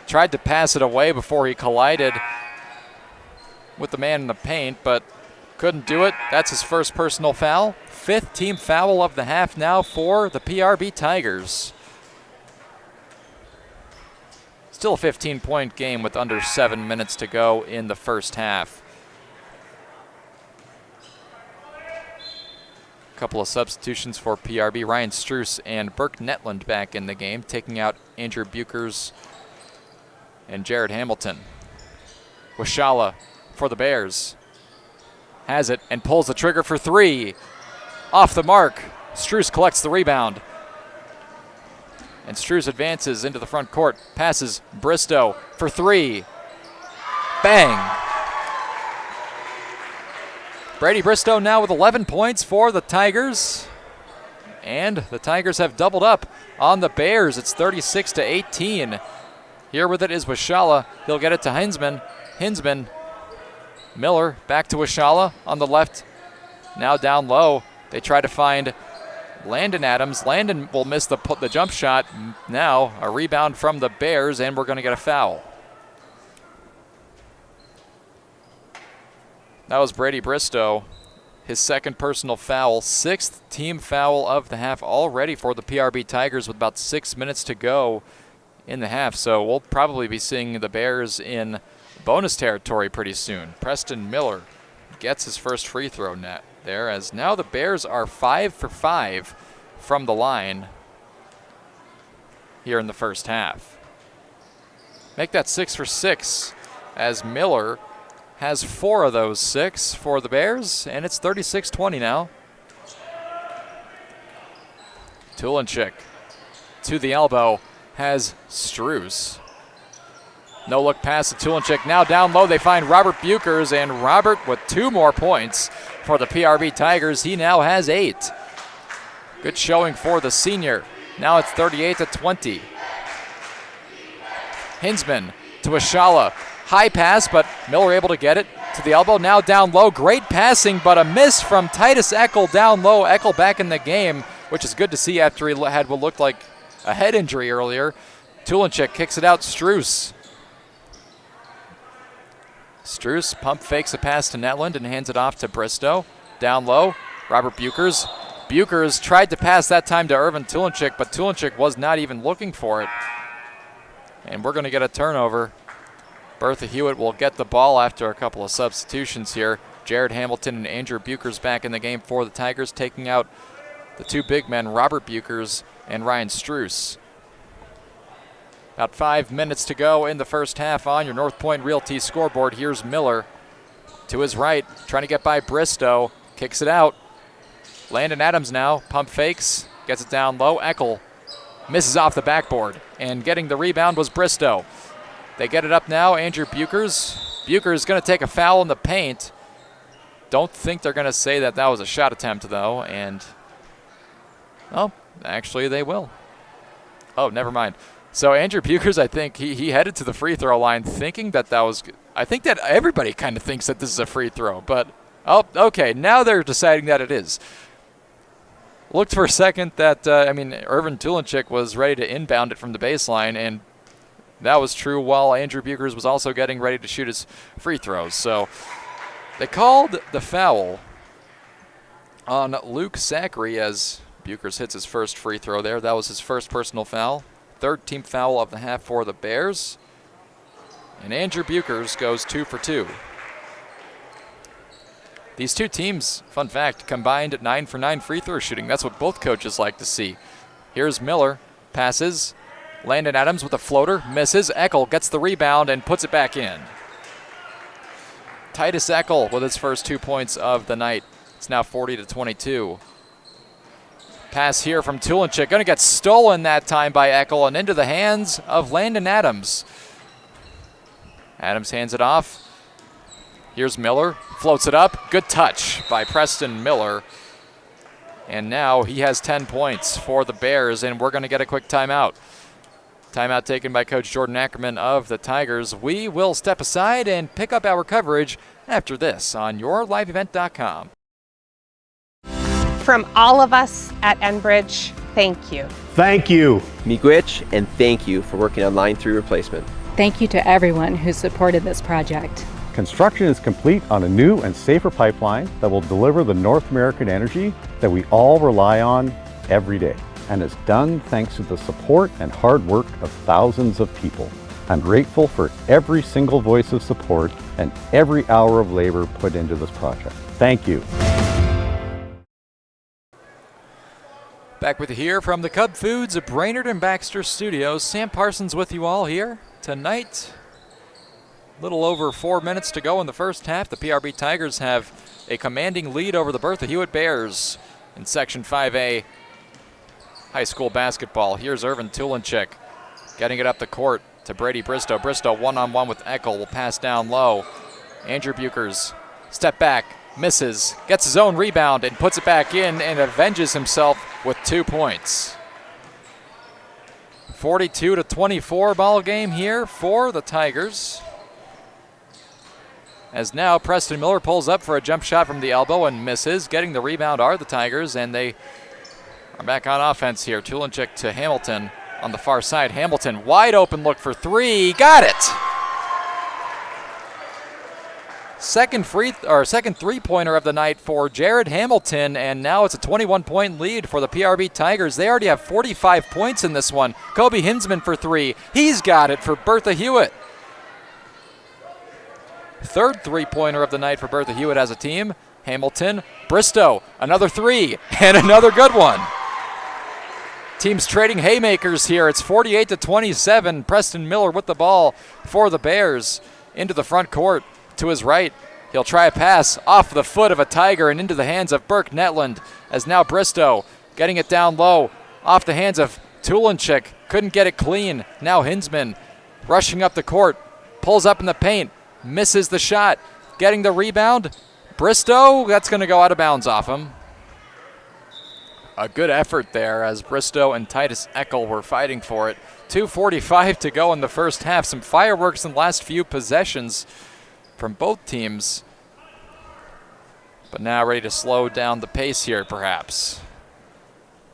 Tried to pass it away before he collided with the man in the paint, but couldn't do it. That's his first personal foul. 5th team foul of the half now for the PRB Tigers. Still a 15-point game with under 7 minutes to go in the first half. A couple of substitutions for PRB. Ryan Struess and Burke Netland back in the game, taking out Andrew Buchers and Jared Hamilton. Washala for the Bears. Has it and pulls the trigger for three. Off the mark. Struess collects the rebound. And Struess advances into the front court. Passes Bristow for three. Bang. Brady Bristow now with 11 points for the Tigers. And the Tigers have doubled up on the Bears. It's 36-18. Here with it is Washala. He'll get it to Hinsman. Hinsman. Miller back to Washala on the left. Now down low. They try to find Landon Adams. Landon will miss the jump shot. Now a rebound from the Bears, and we're going to get a foul. That was Brady Bristow, his second personal foul, sixth team foul of the half already for the PRB Tigers with about 6 minutes to go in the half. So we'll probably be seeing the Bears in bonus territory pretty soon. Preston Miller gets his first free throw net there, as now the Bears are 5 for 5 from the line here in the first half. Make that 6 for 6 as Miller has 4 of those 6 for the Bears, and it's 36-20 now. Tulenchik to the elbow has Struess. No look pass to Tulenchik. Now down low they find Robert Buchers, and Robert with 2 more points for the PRB Tigers. He now has 8. Good showing for the senior. Now it's 38-20. Hinsman to Washala. High pass, but Miller able to get it to the elbow. Now down low. Great passing, but a miss from Titus Eckel down low. Eckel back in the game, which is good to see after he had what looked like a head injury earlier. Tulenchik kicks it out. Struess. Struess pump fakes a pass to Netland and hands it off to Bristow. Down low, Robert Buchers. Buchers tried to pass that time to Irvin Tulenchik, but Tulenchik was not even looking for it. And we're going to get a turnover. Bertha-Hewitt will get the ball after a couple of substitutions here. Jared Hamilton and Andrew Buchers back in the game for the Tigers, taking out the 2 big men, Robert Buchers and Ryan Struess. About 5 minutes to go in the first half on your North Point Realty scoreboard. Here's Miller to his right, trying to get by Bristow. Kicks it out. Landon Adams now, pump fakes, gets it down low. Eckel misses off the backboard, and getting the rebound was Bristow. They get it up now, Andrew Buchers. Buchers going to take a foul in the paint. Don't think they're going to say that was a shot attempt, though, and, oh, actually they will. Oh, never mind. So Andrew Buchers, I think, he headed to the free throw line thinking that was good. I think that everybody kind of thinks that this is a free throw, but, oh, okay, now they're deciding that it is. Looked for a second that, Irvin Tulenchik was ready to inbound it from the baseline, and that was true while Andrew Buchers was also getting ready to shoot his free throws. So they called the foul on Luke Zachary as Buchers hits his first free throw there. That was his first personal foul. 3rd team foul of the half for the Bears. And Andrew Buchers goes 2 for 2. These two teams, fun fact, combined 9 for 9 free throw shooting. That's what both coaches like to see. Here's Miller, passes. Landon Adams with a floater, misses. Eckel gets the rebound and puts it back in. Titus Eckel with his first 2 points of the night. It's now 40-22. Pass here from Tulenchik. Going to get stolen that time by Eckel and into the hands of Landon Adams. Adams hands it off. Here's Miller. Floats it up. Good touch by Preston Miller. And now he has 10 points for the Bears, and we're going to get a quick timeout. Timeout taken by Coach Jordan Ackerman of the Tigers. We will step aside and pick up our coverage after this on YourLiveEvent.com. From all of us at Enbridge, thank you. Thank you. Miigwech, and thank you for working on Line 3 replacement. Thank you to everyone who supported this project. Construction is complete on a new and safer pipeline that will deliver the North American energy that we all rely on every day. And it's done thanks to the support and hard work of thousands of people. I'm grateful for every single voice of support and every hour of labor put into this project. Thank you. Back with you here from the Cub Foods Brainerd and Baxter Studios. Sam Parsons with you all here tonight. Little over 4 minutes to go in the first half. The PRB Tigers have a commanding lead over the Bertha-Hewitt Bears in Section 5A high school basketball. Here's Irvin Tulinchik getting it up the court to Brady Bristow. Bristow one-on-one with Eckel, will pass down low. Andrew Buchers, step back, misses, gets his own rebound and puts it back in and avenges himself with 2 points. 42-24 ball game here for the Tigers. As now Preston Miller pulls up for a jump shot from the elbow and misses. Getting the rebound are the Tigers, and they are back on offense here. Tulinchik to Hamilton on the far side. Hamilton, wide open look for three. Got it! Second three-pointer of the night for Jared Hamilton, and now it's a 21-point lead for the PRB Tigers. They already have 45 points in this one. Kobe Hinsman for three. He's got it for Bertha-Hewitt. Third three-pointer of the night for Bertha-Hewitt as a team. Hamilton, Bristow, another three, and another good one. Teams trading haymakers here. It's 48-27. Preston Miller with the ball for the Bears into the front court to his right. He'll try a pass off the foot of a Tiger and into the hands of Burke Netland, as now Bristow getting it down low off the hands of Tulinchik. Couldn't get it clean. Now Hinsman rushing up the court, pulls up in the paint, misses the shot, getting the rebound. Bristow, that's going to go out of bounds off him. A good effort there as Bristow and Titus Eckel were fighting for it. 2:45 to go in the first half. Some fireworks in the last few possessions from both teams. But now ready to slow down the pace here, perhaps.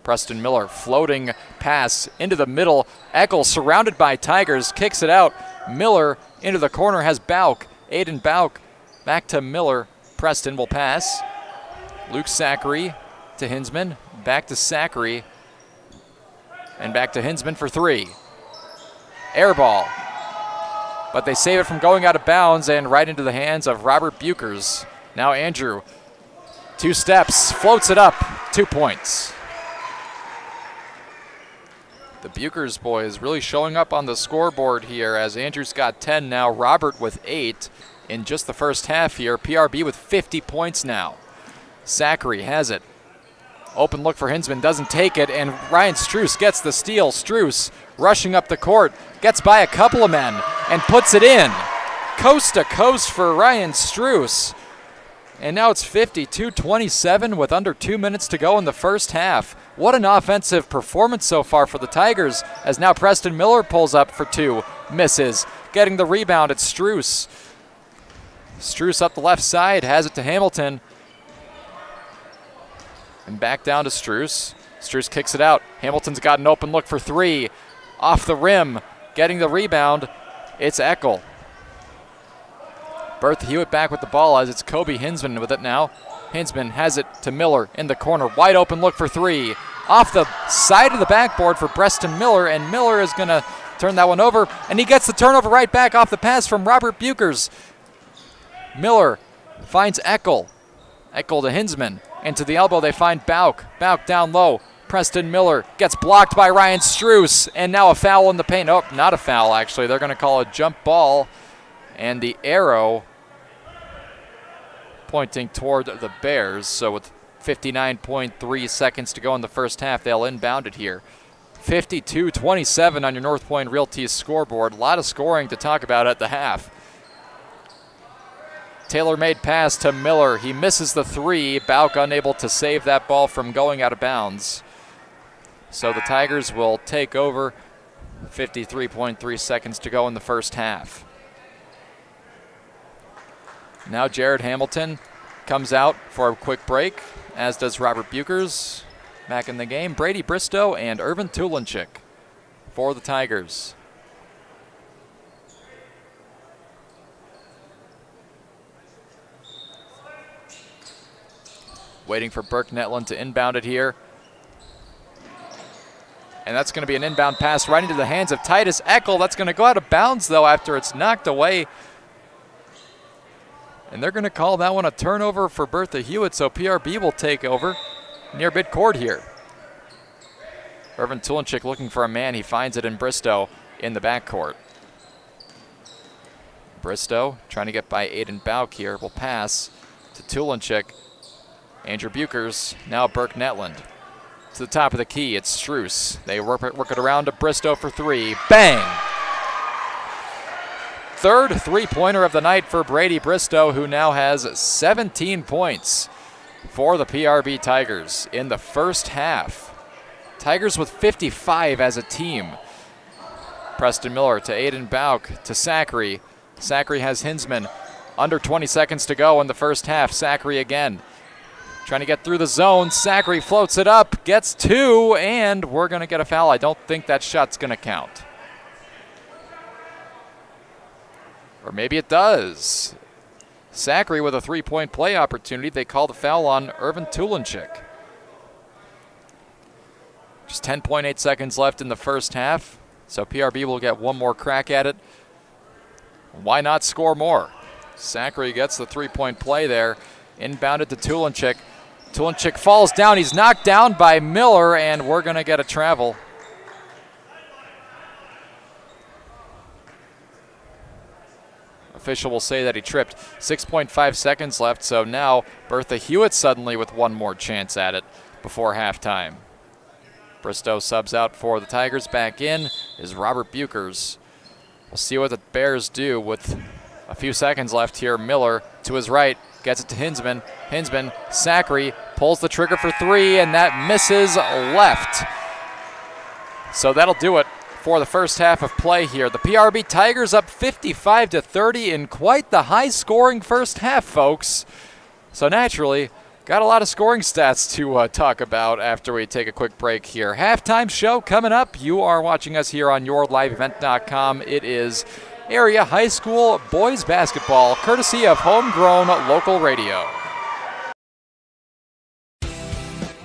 Preston Miller floating pass into the middle. Eckel surrounded by Tigers, kicks it out. Miller into the corner has Bauk. Aiden Bauk back to Miller. Preston will pass. Luke Zachary to Hinsman. Back to Zachary. And back to Hinsman for three. Air ball. But they save it from going out of bounds and right into the hands of Robert Buchers. Now Andrew. 2 steps. Floats it up. 2 points. The Buchers boys really showing up on the scoreboard here as Andrew's got 10 now. Robert with 8 in just the first half here. PRB with 50 points now. Zachary has it. Open look for Hinsman, doesn't take it, and Ryan Struess gets the steal. Struess rushing up the court, gets by a couple of men, and puts it in. Coast to coast for Ryan Struess. And now it's 52-27 with under 2 minutes to go in the first half. What an offensive performance so far for the Tigers, as now Preston Miller pulls up for two, misses. Getting the rebound, it's Struess. Struess up the left side, has it to Hamilton. And back down to Struess. Struess kicks it out. Hamilton's got an open look for three. Off the rim, getting the rebound, it's Eckel. Bertha-Hewitt back with the ball as it's Kobe Hinsman with it now. Hinsman has it to Miller in the corner. Wide open look for three. Off the side of the backboard for Preston Miller, and Miller is going to turn that one over, and he gets the turnover right back off the pass from Robert Buchers. Miller finds Eckel. Eckel to Hinsman. And to the elbow they find Bauk. Bauk down low. Preston Miller gets blocked by Ryan Struess, and now a foul in the paint. Oh, not a foul actually. They're going to call a jump ball, and the arrow pointing toward the Bears. So with 59.3 seconds to go in the first half, they'll inbound it here. 52-27 on your North Point Realty scoreboard. A lot of scoring to talk about at the half. Tailor-made pass to Miller. He misses the three. Bauk unable to save that ball from going out of bounds. So the Tigers will take over. 53.3 seconds to go in the first half. Now Jared Hamilton comes out for a quick break, as does Robert Buchers. Back in the game, Brady Bristow and Irvin Tulinchik for the Tigers. Waiting for Burke Netland to inbound it here. And that's going to be an inbound pass right into the hands of Titus Eckel. That's going to go out of bounds, though, after it's knocked away. And they're going to call that one a turnover for Bertha-Hewitt, so PRB will take over near midcourt here. Irvin Tulenchik looking for a man. He finds it in Bristow in the backcourt. Bristow trying to get by Aiden Bauk here. Will pass to Tulenchik. Andrew Bukers, now Burke Netland. To the top of the key, it's Struess. They work it around to Bristow for three. Bang! Third three-pointer of the night for Brady Bristow, who now has 17 points for the PRB Tigers in the first half. Tigers with 55 as a team. Preston Miller to Aiden Bauk to Zachary. Zachary has Hinsman. Under 20 seconds to go in the first half. Zachary again. Trying to get through the zone. Zachary floats it up, gets two, and we're going to get a foul. I don't think that shot's going to count. Or maybe it does. Zachary with a three-point play opportunity. They call the foul on Irvin Tulenchik. Just 10.8 seconds left in the first half, so PRB will get one more crack at it. Why not score more? Zachary gets the three-point play there. Inbounded to Tulenchik. Tulenchik falls down. He's knocked down by Miller, and we're going to get a travel. Official will say that he tripped. 6.5 seconds left, so now Bertha-Hewitt suddenly with one more chance at it before halftime. Bristow subs out for the Tigers. Back in is Robert Bukers. We'll see what the Bears do with a few seconds left here. Miller to his right, gets it to Hinsman. Hinsman, Zachary pulls the trigger for three, and that misses left. So that'll do it for the first half of play here. The PRB Tigers up 55-30 in quite the high-scoring first half, folks. So naturally, got a lot of scoring stats to talk about after we take a quick break here. Halftime show coming up. You are watching us here on yourliveevent.com. It is area high school boys basketball, courtesy of Homegrown Local Radio.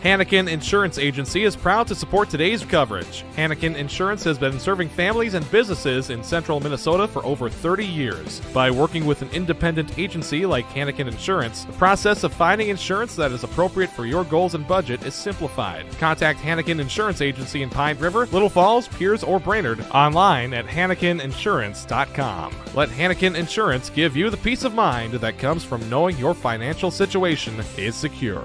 Hannikin Insurance Agency is proud to support today's coverage. Hannikin Insurance has been serving families and businesses in central Minnesota for over 30 years. By working with an independent agency like Hannikin Insurance, the process of finding insurance that is appropriate for your goals and budget is simplified. Contact Hannikin Insurance Agency in Pine River, Little Falls, Piers, or Brainerd online at HannikinInsurance.com. Let Hannikin Insurance give you the peace of mind that comes from knowing your financial situation is secure.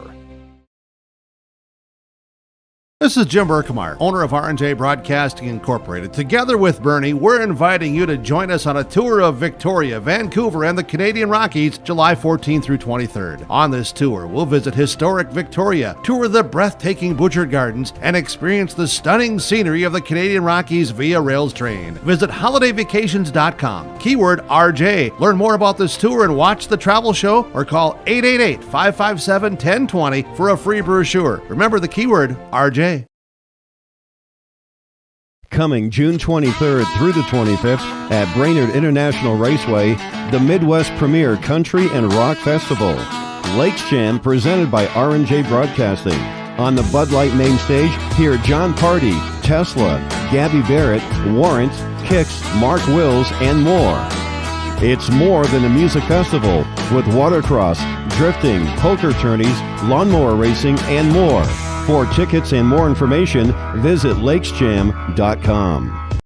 This is Jim Berkemeyer, owner of R&J Broadcasting Incorporated. Together with Bernie, we're inviting you to join us on a tour of Victoria, Vancouver, and the Canadian Rockies, July 14th through 23rd. On this tour, we'll visit historic Victoria, tour the breathtaking Butchert Gardens, and experience the stunning scenery of the Canadian Rockies via rails train. Visit holidayvacations.com, keyword RJ. Learn more about this tour and watch the travel show, or call 888-557-1020 for a free brochure. Remember the keyword RJ. Coming June 23rd through the 25th at Brainerd International Raceway, the Midwest Premier Country and Rock Festival. Lakes Jam presented by R&J Broadcasting. On the Bud Light main stage, hear John Party, Tesla, Gabby Barrett, Warrant, Kix, Mark Wills, and more. It's more than a music festival with watercross, drifting, poker tourneys, lawnmower racing, and more. For tickets and more information, visit lakesjam.com.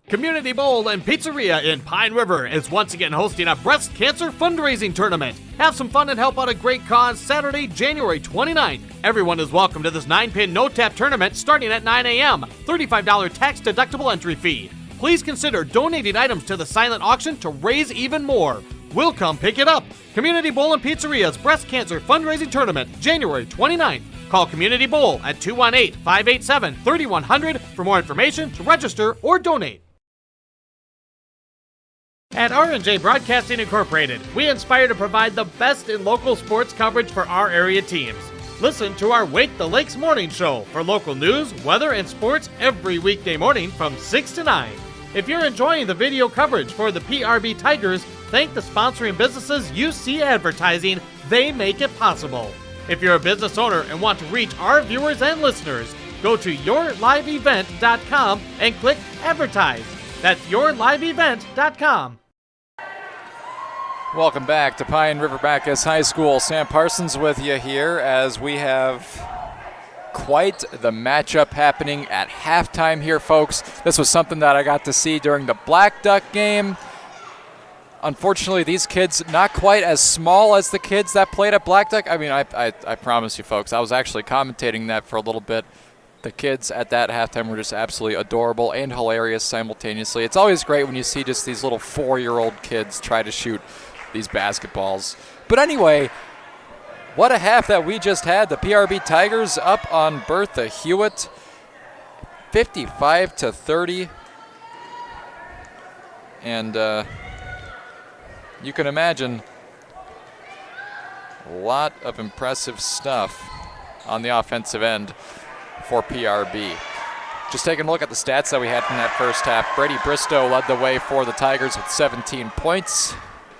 Community Bowl and Pizzeria in Pine River is once again hosting a breast cancer fundraising tournament. Have some fun and help out a great cause Saturday, January 29th. Everyone is welcome to this 9-pin no-tap tournament starting at 9 a.m. $35 tax-deductible entry fee. Please consider donating items to the silent auction to raise even more. We'll come pick it up. Community Bowl and Pizzeria's Breast Cancer Fundraising Tournament, January 29th. Call Community Bowl at 218-587-3100 for more information, to register, or donate. At R&J Broadcasting Incorporated, we aspire to provide the best in local sports coverage for our area teams. Listen to our Wake the Lakes morning show for local news, weather, and sports every weekday morning from 6 to 9. If you're enjoying the video coverage for the PRB Tigers, thank the sponsoring businesses you see advertising. They make it possible. If you're a business owner and want to reach our viewers and listeners, Go to yourliveevent.com and click Advertise. That's yourliveevent.com. Welcome back to Pine River-Backus High School. Sam Parsons with you here as we have quite the matchup happening at halftime here, folks. This was something that I got to see during the Black Duck game. Unfortunately, these kids not quite as small as the kids that played at Black Duck. I mean, I promise you, folks, I was actually commentating that for a little bit. The kids at that halftime were just absolutely adorable and hilarious simultaneously. It's always great when you see just these little 4-year-old kids try to shoot these basketballs. But anyway, what a half that we just had. The PRB Tigers up on Bertha-Hewitt, 55-30. And you can imagine a lot of impressive stuff on the offensive end for PRB. Just taking a look at the stats that we had from that first half. Brady Bristow led the way for the Tigers with 17 points.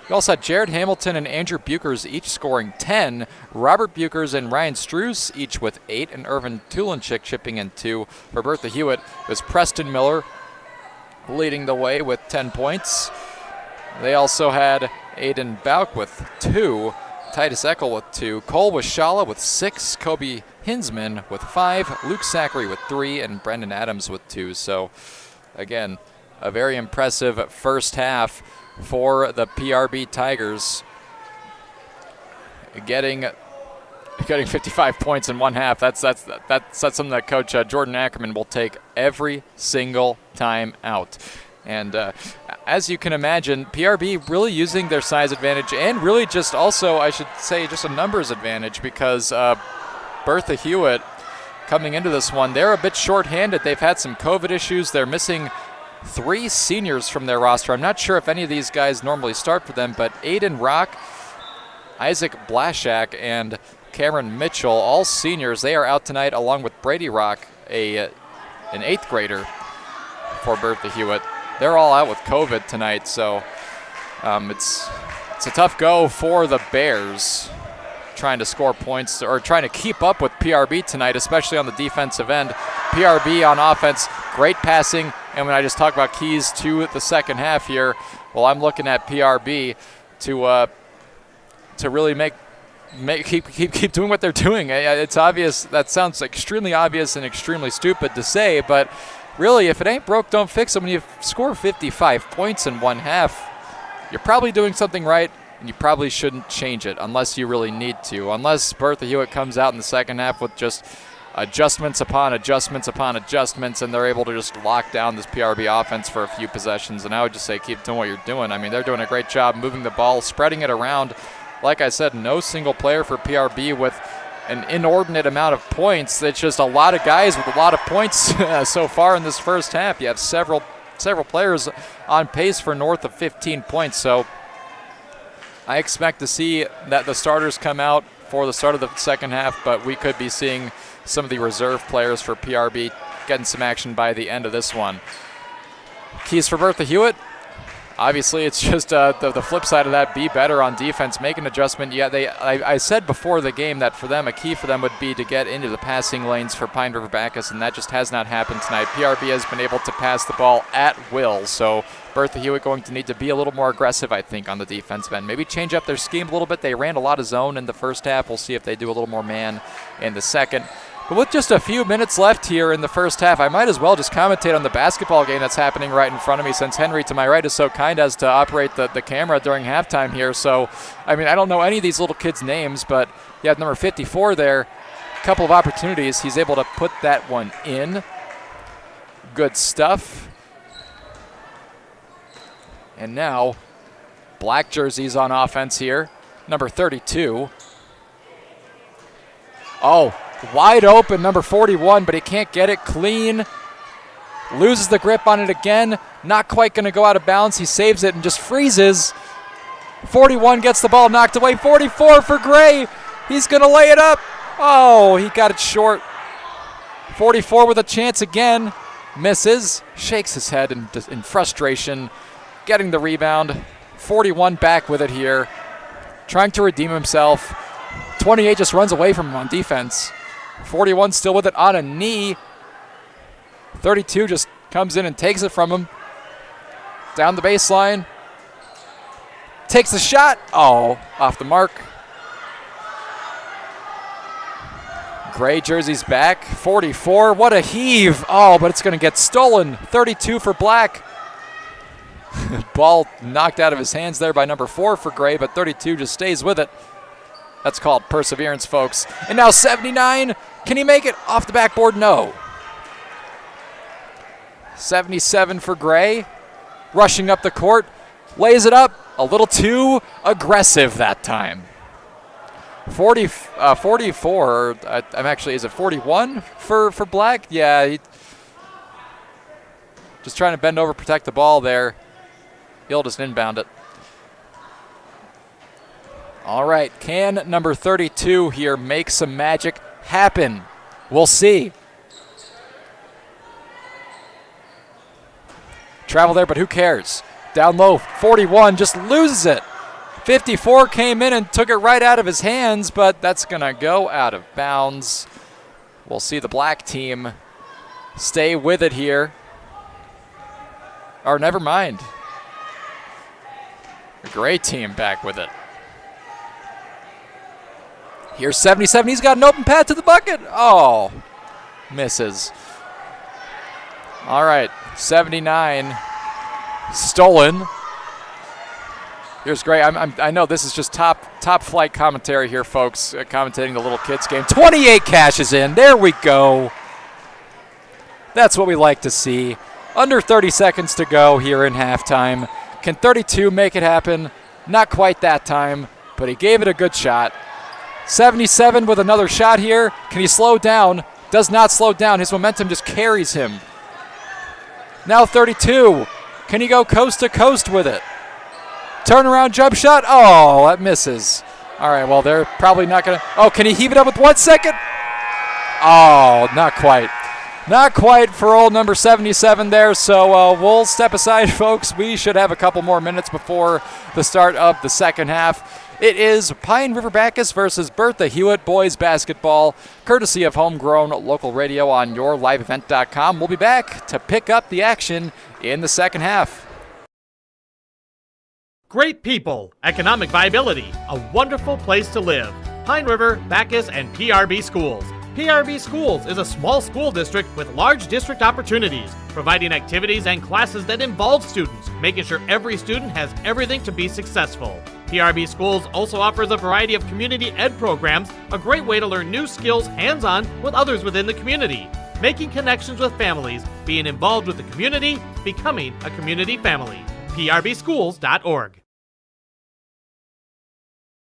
We also had Jared Hamilton and Andrew Bukers each scoring 10. Robert Bukers and Ryan Struess each with 8. And Irvin Tulenchik chipping in 2. For Bertha-Hewitt, it was Preston Miller leading the way with 10 points. They also had Aiden Bauk with 2. Titus Eckel with 2. Cole Washala with 6. Kobe Hinsman with 5. Luke Zachary with 3. And Brendan Adams with 2. So, again, a very impressive first half for the PRB Tigers, getting 55 points in one half. That's something that Coach Jordan Ackerman will take every single time out. And as you can imagine, PRB really using their size advantage and really just also, I should say, just a numbers advantage, because Bertha-Hewitt coming into this one, they're a bit short-handed. They've had some COVID issues. They're missing 3 seniors from their roster. I'm not sure if any of these guys normally start for them, but Aiden Rock, Isaac Blashak, and Cameron Mitchell, all seniors, they are out tonight along with Brady Rock, an 8th grader for Bertha-Hewitt. They're all out with COVID tonight, so it's a tough go for the Bears trying to score points or trying to keep up with PRB tonight, especially on the defensive end. PRB on offense, great passing. And when I just talk about keys to the second half here, well, I'm looking at PRB to really keep doing what they're doing. It's obvious. That sounds extremely obvious and extremely stupid to say, but really, if it ain't broke, don't fix it. When you score 55 points in one half, you're probably doing something right, and you probably shouldn't change it unless you really need to. Unless Bertha-Hewitt comes out in the second half with just adjustments upon adjustments upon adjustments, and they're able to just lock down this PRB offense for a few possessions. And I would just say keep doing what you're doing. I mean, they're doing a great job moving the ball, spreading it around. Like I said, no single player for PRB with an inordinate amount of points. It's just a lot of guys with a lot of points so far in this first half. You have several players on pace for north of 15 points. So I expect to see that the starters come out for the start of the second half, but we could be seeing some of the reserve players for PRB getting some action by the end of this one. Keys for Bertha-Hewitt. Obviously, it's just the flip side of that, be better on defense, make an adjustment. Yeah, I said before the game that for them, a key for them would be to get into the passing lanes for Pine River-Backus, and that just has not happened tonight. PRB has been able to pass the ball at will, so Bertha-Hewitt going to need to be a little more aggressive, I think, on the defensive end. Maybe change up their scheme a little bit. They ran a lot of zone in the first half. We'll see if they do a little more man in the second. But with just a few minutes left here in the first half, I might as well just commentate on the basketball game that's happening right in front of me, since Henry to my right is so kind as to operate the camera during halftime here. So, I mean, I don't know any of these little kids' names, but you have number 54 there. A couple of opportunities. He's able to put that one in. Good stuff. And now, black jerseys on offense here. Number 32. Oh, wide open, number 41, but he can't get it clean. Loses the grip on it again. Not quite going to go out of bounds. He saves it and just freezes. 41 gets the ball knocked away. 44 for Gray. He's going to lay it up. Oh, he got it short. 44 with a chance again. Misses. Shakes his head in frustration. Getting the rebound. 41 back with it here. Trying to redeem himself. 28 just runs away from him on defense. 41 still with it on a knee. 32 just comes in and takes it from him. Down the baseline. Takes the shot. Oh, off the mark. Gray jersey's back. 44. What a heave. Oh, but it's going to get stolen. 32 for Black. Ball knocked out of his hands there by number 4 for Gray, but 32 just stays with it. That's called perseverance, folks. And now 79. Can he make it off the backboard? No. 77 for Gray. Rushing up the court. Lays it up. A little too aggressive that time. 44. I'm actually, is it 41 for Black? Yeah. Just trying to bend over, protect the ball there. He'll just inbound it. All right, can number 32 here make some magic happen? We'll see. Travel there, but who cares? Down low, 41 just loses it. 54 came in and took it right out of his hands, but that's going to go out of bounds. We'll see the Black team stay with it here. Or never mind. The Gray team back with it. Here's 77. He's got an open path to the bucket. Oh, misses. All right, 79. Stolen. Here's Gray. I know this is just top flight commentary here, folks, commentating the little kids game. 28 cashes in. There we go. That's what we like to see. Under 30 seconds to go here in halftime. Can 32 make it happen? Not quite that time, but he gave it a good shot. 77 with another shot here. Can he slow down? Does not slow down. His momentum just carries him. Now 32. Can he go coast to coast with it? Turnaround jump shot. Oh, that misses. All right, well, they're probably not going to. Oh, can he heave it up with 1 second? Oh, not quite. Not quite for old number 77 there, so we'll step aside, folks. We should have a couple more minutes before the start of the second half. It is Pine River-Backus versus Bertha-Hewitt boys basketball, courtesy of homegrown local radio on yourliveevent.com. We'll be back to pick up the action in the second half. Great people, economic viability, a wonderful place to live. Pine River, Backus, and PRB Schools. PRB Schools is a small school district with large district opportunities, providing activities and classes that involve students, making sure every student has everything to be successful. PRB Schools also offers a variety of community ed programs, a great way to learn new skills hands-on with others within the community, making connections with families, being involved with the community, becoming a community family. PRBschools.org.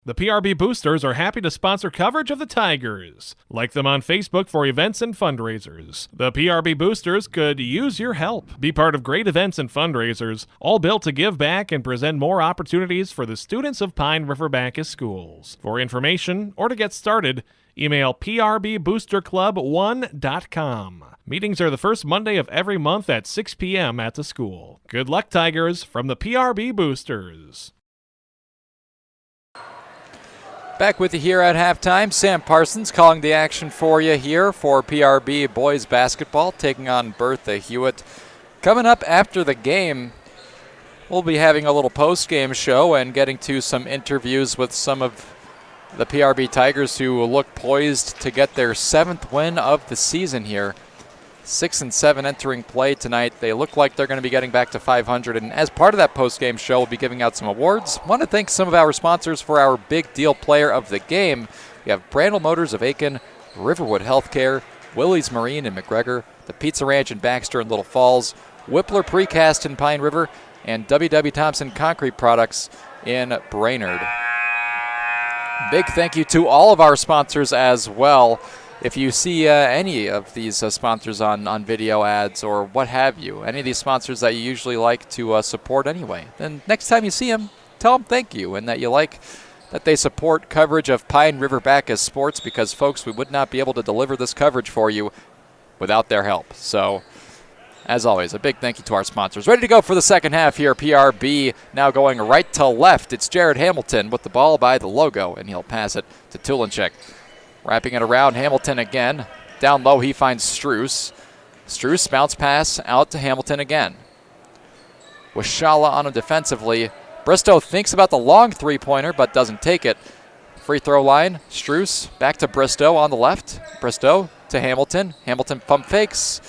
The PRB Boosters are happy to sponsor coverage of the Tigers. Like them on Facebook for events and fundraisers. The PRB Boosters could use your help. Be part of great events and fundraisers, all built to give back and present more opportunities for the students of Pine River-Backus schools. For information or to get started, email prboosterclub1.com. Meetings are the first Monday of every month at 6 p.m. at the school. Good luck, Tigers, from the PRB Boosters. Back with you here at halftime. Sam Parsons calling the action for you here for PRB boys basketball, taking on Bertha-Hewitt. Coming up after the game, we'll be having a little post-game show and getting to some interviews with some of the PRB Tigers who look poised to get their 7th win of the season here. 6 and 7 entering play tonight. They look like they're going to be getting back to 500. And as part of that post-game show, we'll be giving out some awards. Want to thank some of our sponsors for our big deal player of the game. We have Brandel Motors of Aiken, Riverwood Healthcare, Willie's Marine in McGregor, the Pizza Ranch in Baxter and Little Falls, Whippler Precast in Pine River, and W.W. Thompson Concrete Products in Brainerd. Big thank you to all of our sponsors as well. If you see any of these sponsors on video ads or what have you, any of these sponsors that you usually like to support anyway, then next time you see them, tell them thank you and that you like that they support coverage of Pine River-Backus sports because, folks, we would not be able to deliver this coverage for you without their help. So, as always, a big thank you to our sponsors. Ready to go for the second half here. PRB now going right to left. It's Jared Hamilton with the ball by the logo, and he'll pass it to Tulinchek. Wrapping it around, Hamilton again. Down low, he finds Struess. Struess bounce pass out to Hamilton again. Washala on him defensively. Bristow thinks about the long three-pointer but doesn't take it. Free throw line, Struess back to Bristow on the left. Bristow to Hamilton. Hamilton pump fakes.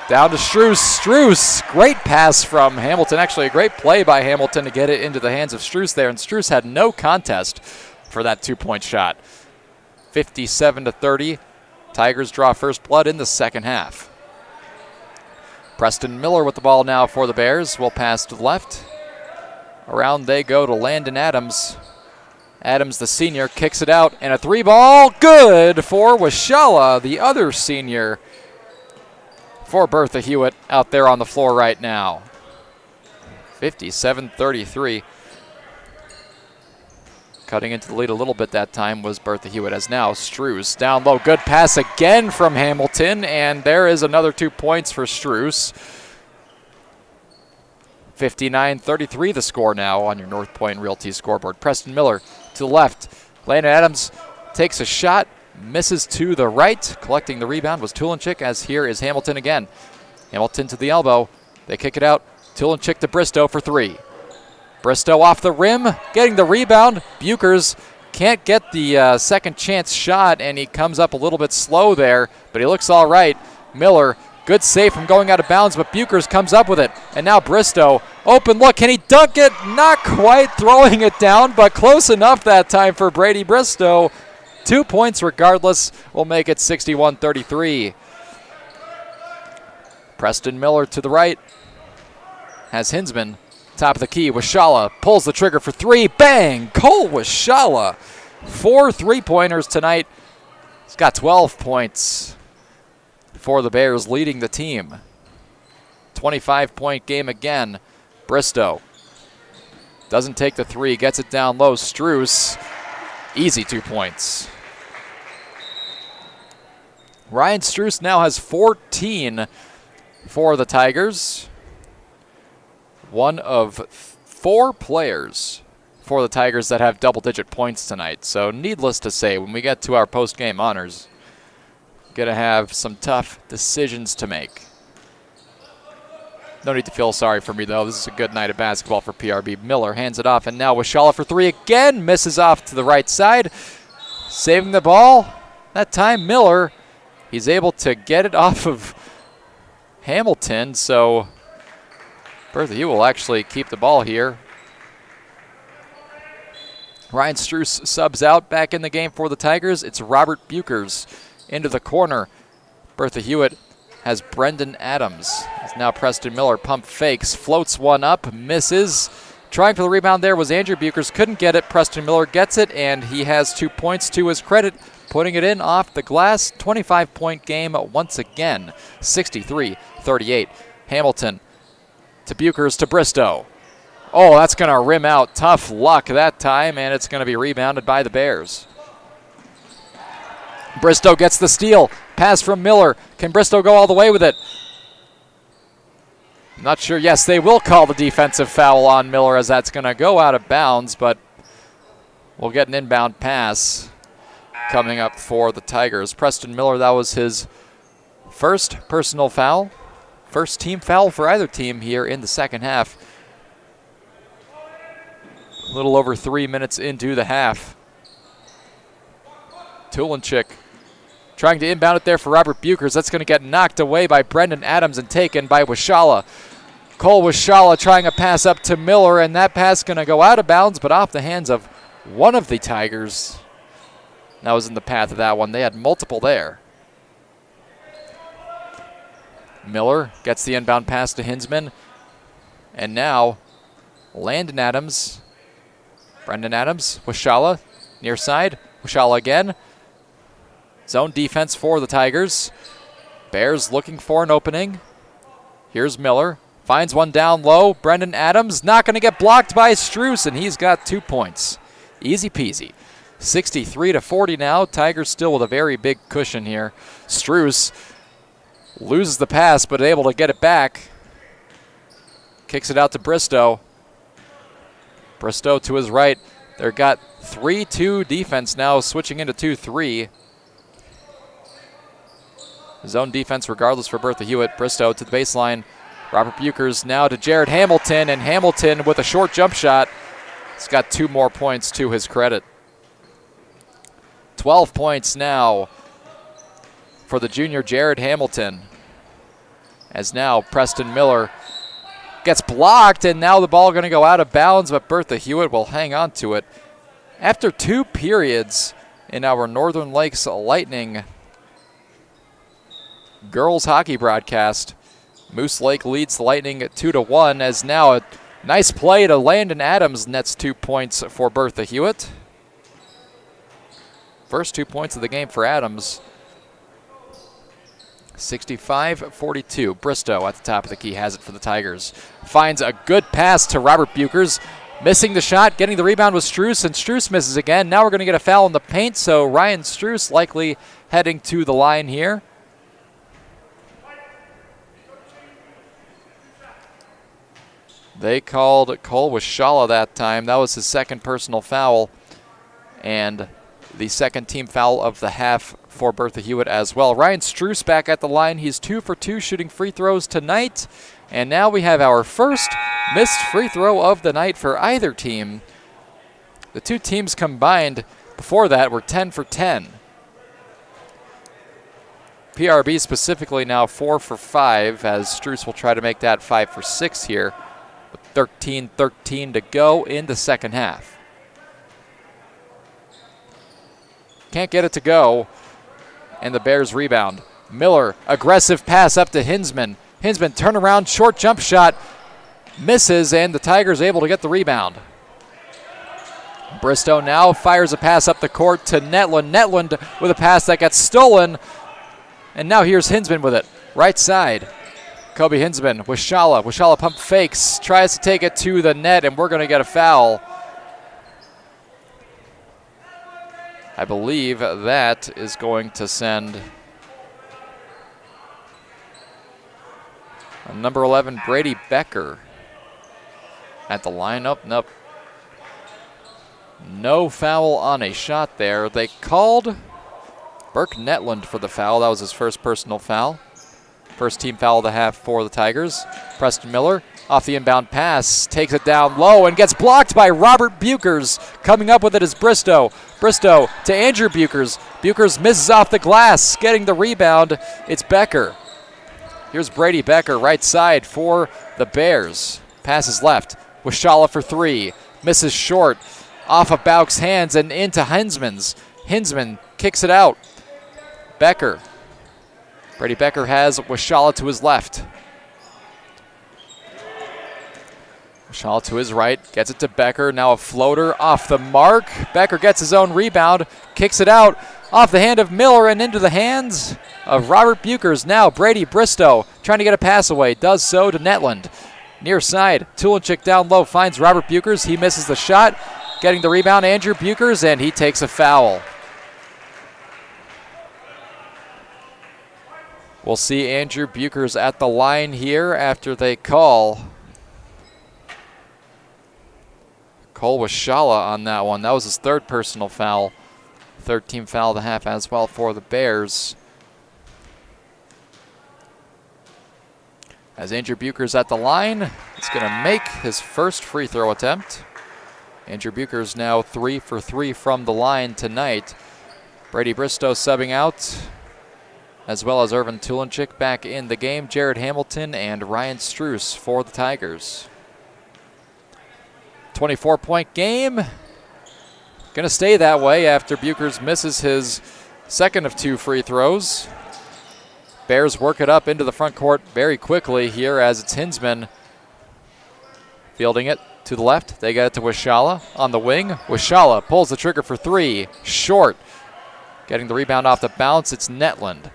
Down to Struess. Struess, great pass from Hamilton. Actually, a great play by Hamilton to get it into the hands of Struess there. And Struess had no contest for that two-point shot. 57-30. Tigers draw first blood in the second half. Preston Miller with the ball now for the Bears. Will pass to the left. Around they go to Landon Adams. Adams, the senior, kicks it out, and a three ball, good for Washala, the other senior for Bertha-Hewitt out there on the floor right now. 57-33. Cutting into the lead a little bit that time was Bertha-Hewitt, as now Struess down low. Good pass again from Hamilton, and there is another 2 points for Struess. 59-33 the score now on your North Point Realty scoreboard. Preston Miller to the left. Landon Adams takes a shot, misses to the right. Collecting the rebound was Tulenchik, as here is Hamilton again. Hamilton to the elbow. They kick it out. Tulenchik to Bristow for three. Bristow off the rim, getting the rebound. Buchers can't get the second chance shot, and he comes up a little bit slow there, but he looks all right. Miller, good save from going out of bounds, but Buchers comes up with it. And now Bristow, open look, can he dunk it? Not quite throwing it down, but close enough that time for Brady Bristow. 2 points regardless will make it 61-33. Preston Miller to the right has Hinsman. Top of the key, Washala pulls the trigger for three. Bang! Cole Washala. 4 3-pointers tonight. He's got 12 points for the Bears, leading the team. 25-point game again. Bristow doesn't take the three, gets it down low. Struess, easy 2 points. Ryan Struess now has 14 for the Tigers. One of 4 players for the Tigers that have double-digit points tonight. So needless to say, when we get to our post-game honors, going to have some tough decisions to make. No need to feel sorry for me, though. This is a good night of basketball for PRB. Miller hands it off, and now Washala for three again. Misses off to the right side. Saving the ball. That time, Miller, he's able to get it off of Hamilton, so Bertha-Hewitt will actually keep the ball here. Ryan Struess subs out. Back in the game for the Tigers, it's Robert Buchers into the corner. Bertha-Hewitt has Brendan Adams. It's now Preston Miller. Pump fakes, floats one up, misses. Trying for the rebound there was Andrew Buchers. Couldn't get it. Preston Miller gets it, and he has 2 points to his credit, putting it in off the glass. 25-point game once again. 63-38. Hamilton to Buchers to Bristow. Oh, that's going to rim out. Tough luck that time, and it's going to be rebounded by the Bears. Bristow gets the steal. Pass from Miller. Can Bristow go all the way with it? Not sure. Yes, they will call the defensive foul on Miller, as that's going to go out of bounds, but we'll get an inbound pass coming up for the Tigers. Preston Miller, that was his first personal foul. First team foul for either team here in the second half. A little over 3 minutes into the half. Tulenchik trying to inbound it there for Robert Buchers. That's going to get knocked away by Brendan Adams and taken by Washala. Cole Washala trying a pass up to Miller, and that pass going to go out of bounds, but off the hands of one of the Tigers. That was in the path of that one. They had multiple there. Miller gets the inbound pass to Hinsman. And now Landon Adams. Brendan Adams, Washala, near side. Washala again. Zone defense for the Tigers. Bears looking for an opening. Here's Miller. Finds one down low. Brendan Adams not going to get blocked by Struess, and he's got 2 points. Easy peasy. 63-40 now. Tigers still with a very big cushion here. Struess loses the pass, but able to get it back. Kicks it out to Bristow. Bristow to his right. They've got 3-2 defense now, switching into 2-3. Zone defense regardless for Bertha-Hewitt. Bristow to the baseline. Robert Buchers now to Jared Hamilton, and Hamilton with a short jump shot. He's got 2 more points to his credit. 12 points now for the junior Jared Hamilton. As now Preston Miller gets blocked, and now the ball going to go out of bounds, but Bertha-Hewitt will hang on to it. After 2 periods in our Northern Lakes Lightning girls hockey broadcast, Moose Lake leads the Lightning 2-1, as now a nice play to Landon Adams nets 2 points for Bertha-Hewitt. First 2 points of the game for Adams. 65-42. Bristow at the top of the key has it for the Tigers. Finds a good pass to Robert Buchers. Missing the shot, getting the rebound with Struess, and Struess misses again. Now we're going to get a foul in the paint, so Ryan Struess likely heading to the line here. They called Cole Wishala that time. That was his second personal foul, and the second team foul of the half for Bertha-Hewitt as well. Ryan Struess back at the line. He's 2 for 2 shooting free throws tonight. And now we have our first missed free throw of the night for either team. The 2 teams combined before that were 10 for 10. PRB specifically now 4 for 5, as Struess will try to make that 5 for 6 here. With 13-13 to go in the second half. Can't get it to go, and the Bears rebound. Miller, aggressive pass up to Hinsman. Hinsman, turnaround, short jump shot, misses, and the Tigers able to get the rebound. Bristow now fires a pass up the court to Netland. Netland with a pass that gets stolen, and now here's Hinsman with it. Right side. Kobe Hinsman, Wishala. Wishala pump fakes, tries to take it to the net, and we're going to get a foul. I believe that is going to send number 11, Brady Becker, at the lineup. Nope. No foul on a shot there. They called Burke Netland for the foul. That was his first personal foul. First team foul of the half for the Tigers. Preston Miller off the inbound pass, takes it down low and gets blocked by Robert Buchers. Coming up with it is Bristow. Bristow to Andrew Buchers. Buchers misses off the glass, getting the rebound. It's Becker. Here's Brady Becker, right side for the Bears. Passes left. Wishala for 3. Misses short. Off of Bauk's hands and into Hinsman's. Hinsman kicks it out. Becker. Brady Becker has Wishala to his left. Wishala to his right. Gets it to Becker. Now a floater off the mark. Becker gets his own rebound. Kicks it out. Off the hand of Miller and into the hands of Robert Buchers. Now Brady Bristow trying to get a pass away. Does so to Netland. Near side. Tulinchik down low. Finds Robert Buchers. He misses the shot. Getting the rebound, Andrew Buchers, and he takes a foul. We'll see Andrew Buchers at the line here after they call Cole Wishala on that one. That was his third personal foul. Third team foul of the half as well for the Bears. As Andrew Buchers at the line, he's going to make his first free throw attempt. Andrew Buchers now 3 for 3 from the line tonight. Brady Bristow subbing out, as well as Irvin Tulinchik back in the game. Jared Hamilton and Ryan Struess for the Tigers. 24-point game. Going to stay that way after Buchers misses his second of 2 free throws. Bears work it up into the front court very quickly here as it's Hinsman fielding it to the left. They get it to Wishala on the wing. Wishala pulls the trigger for 3. Short. Getting the rebound off the bounce. It's Netland.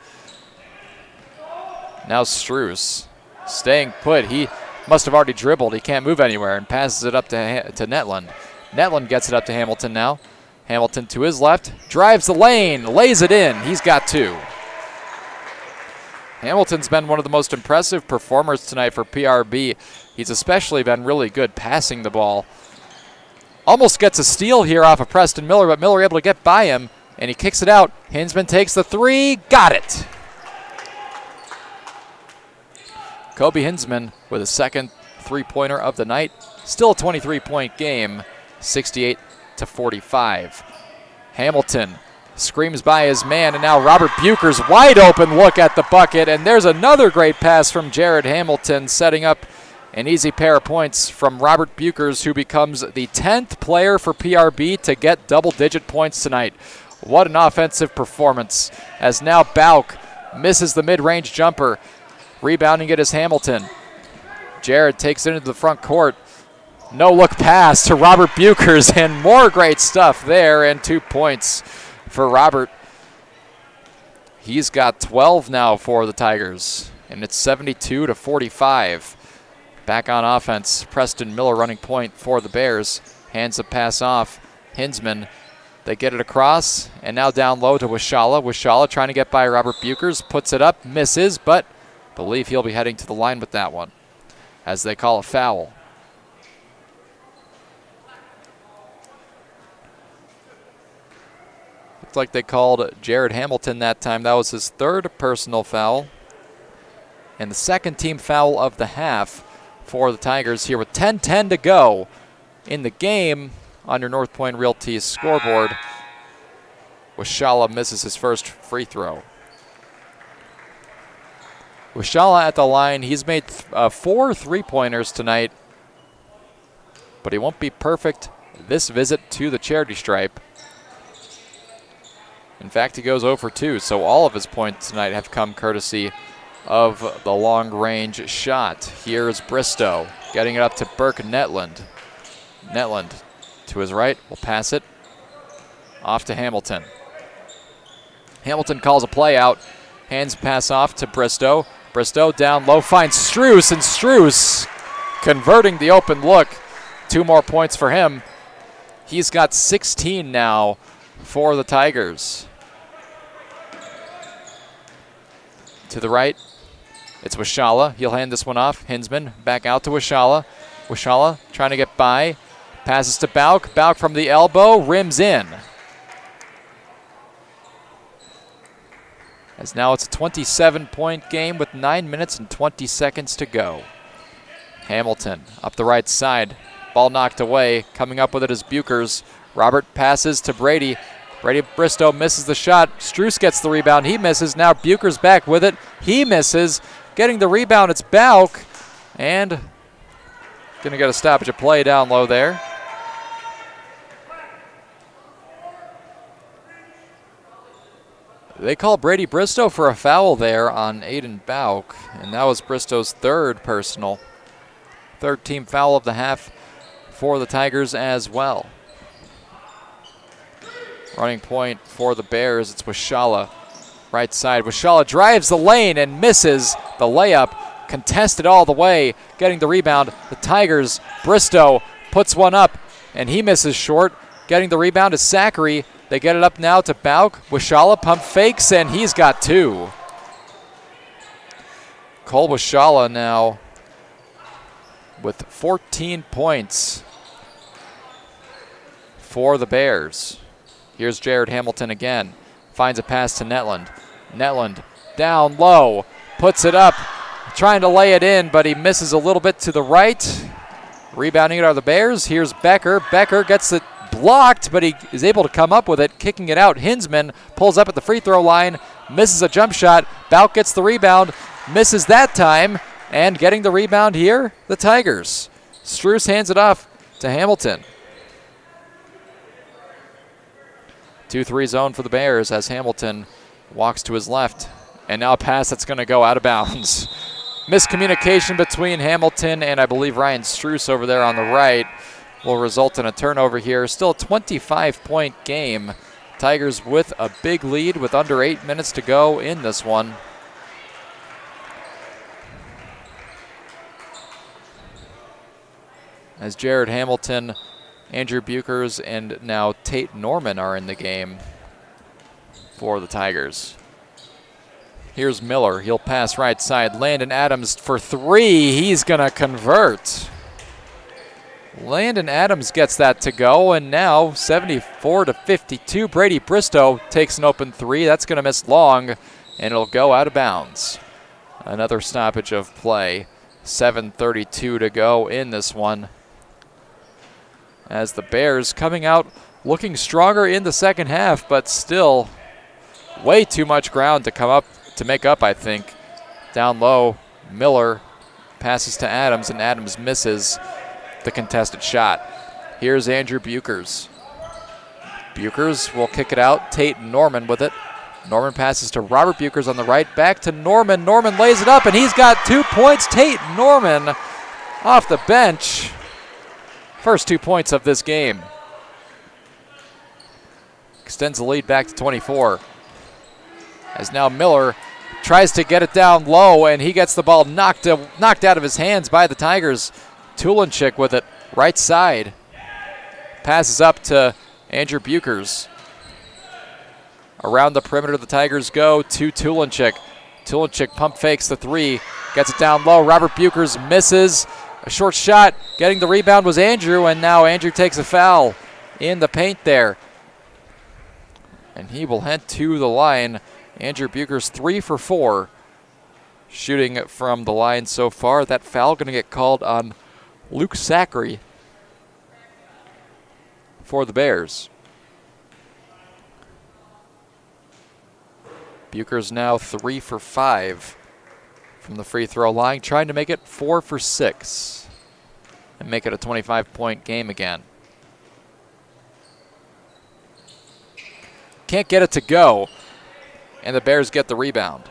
Now Struess staying put. He must have already dribbled. He can't move anywhere and passes it up to Netland. Netland gets it up to Hamilton now. Hamilton to his left. Drives the lane. Lays it in. He's got 2. Hamilton's been one of the most impressive performers tonight for PRB. He's especially been really good passing the ball. Almost gets a steal here off of Preston Miller, but Miller able to get by him, and he kicks it out. Hinsman takes the 3. Got it. Kobe Hinsman with his second three-pointer of the night. Still a 23-point game, 68-45. Hamilton screams by his man, and now Robert Bucher's wide open look at the bucket, and there's another great pass from Jared Hamilton, setting up an easy pair of points from Robert Buchers, who becomes the 10th player for PRB to get double-digit points tonight. What an offensive performance, as now Bauk misses the mid-range jumper. Rebounding it is Hamilton. Jared takes it into the front court. No-look pass to Robert Buchers, and more great stuff there, and 2 points for Robert. He's got 12 now for the Tigers, and it's 72-45. Back on offense, Preston Miller running point for the Bears. Hands the pass off. Hinsman, they get it across, and now down low to Wishala. Wishala trying to get by Robert Buchers, puts it up, misses, but I believe he'll be heading to the line with that one, as they call a foul. Looked like they called Jared Hamilton that time. That was his third personal foul, and the second team foul of the half for the Tigers here with 10:10 to go in the game on your North Point Realty scoreboard. Wishala misses his first free throw. Wishala at the line. He's made 4 3-pointers tonight, but he won't be perfect this visit to the charity stripe. In fact, he goes 0 for 2, so all of his points tonight have come courtesy of the long-range shot. Here's Bristow getting it up to Burke Netland. Netland to his right will pass it off to Hamilton. Hamilton calls a play out, hands pass off to Bristow. Bristow down low finds Struess, and Struess converting the open look. 2 more points for him. He's got 16 now for the Tigers. To the right, it's Wishala. He'll hand this one off. Hinsman back out to Wishala. Wishala trying to get by. Passes to Bauk. Bauk from the elbow, rims in. As now it's a 27-point game with 9 minutes and 20 seconds to go. Hamilton up the right side. Ball knocked away. Coming up with it is Buchers. Robert passes to Brady. Brady Bristow misses the shot. Struess gets the rebound. He misses. Now Buchers back with it. He misses. Getting the rebound, it's Bauk. And going to get a stoppage of play down low there. They call Brady Bristow for a foul there on Aiden Bauk, and that was Bristow's third personal. Third team foul of the half for the Tigers as well. Running point for the Bears, it's Wishala. Right side, Wishala drives the lane and misses the layup. Contested all the way, getting the rebound. The Tigers, Bristow puts one up, and he misses short. Getting the rebound is Zachary. They get it up now to Bauk. Wishala pump fakes, and he's got 2. Cole Wishala now with 14 points for the Bears. Here's Jared Hamilton again. Finds a pass to Netland. Netland down low, puts it up, trying to lay it in, but he misses a little bit to the right. Rebounding it are the Bears. Here's Becker. Becker gets it blocked, but he is able to come up with it, kicking it out. Hinsman pulls up at the free throw line, misses a jump shot. Bauk gets the rebound, misses that time, and getting the rebound here, the Tigers. Struess hands it off to Hamilton. 2-3 zone for the Bears as Hamilton walks to his left. And now a pass that's going to go out of bounds. Miscommunication between Hamilton and I believe Ryan Struess over there on the right will result in a turnover here. Still a 25-point game. Tigers with a big lead with under 8 minutes to go in this one. As Jared Hamilton, Andrew Buchers, and now Tate Norman are in the game for the Tigers. Here's Miller. He'll pass right side. Landon Adams for 3. He's going to convert. Landon Adams gets that to go, and now 74-52. Brady Bristow takes an open 3. That's going to miss long, and it'll go out of bounds. Another stoppage of play. 7:32 to go in this one, as the Bears coming out looking stronger in the second half, but still way too much ground to make up, I think. Down low, Miller passes to Adams, and Adams misses the contested shot. Here's Andrew Buchers. Buchers will kick it out. Tate Norman with it. Norman passes to Robert Buchers on the right. Back to Norman. Norman lays it up, and he's got 2 points. Tate Norman off the bench. First 2 points of this game. Extends the lead back to 24. As now Miller tries to get it down low, and he gets the ball knocked out of his hands by the Tigers. Tulenchik with it, right side. Passes up to Andrew Buchers. Around the perimeter the Tigers go to Tulenchik. Tulenchik pump fakes the three, gets it down low. Robert Buchers misses. A short shot. Getting the rebound was Andrew, and now Andrew takes a foul in the paint there. And he will head to the line. Andrew Buchers 3 for 4 shooting from the line so far. That foul going to get called on Luke Zachary for the Bears. Buchers now 3 for 5 from the free throw line, trying to make it 4 for 6 and make it a 25-point game again. Can't get it to go, and the Bears get the rebound.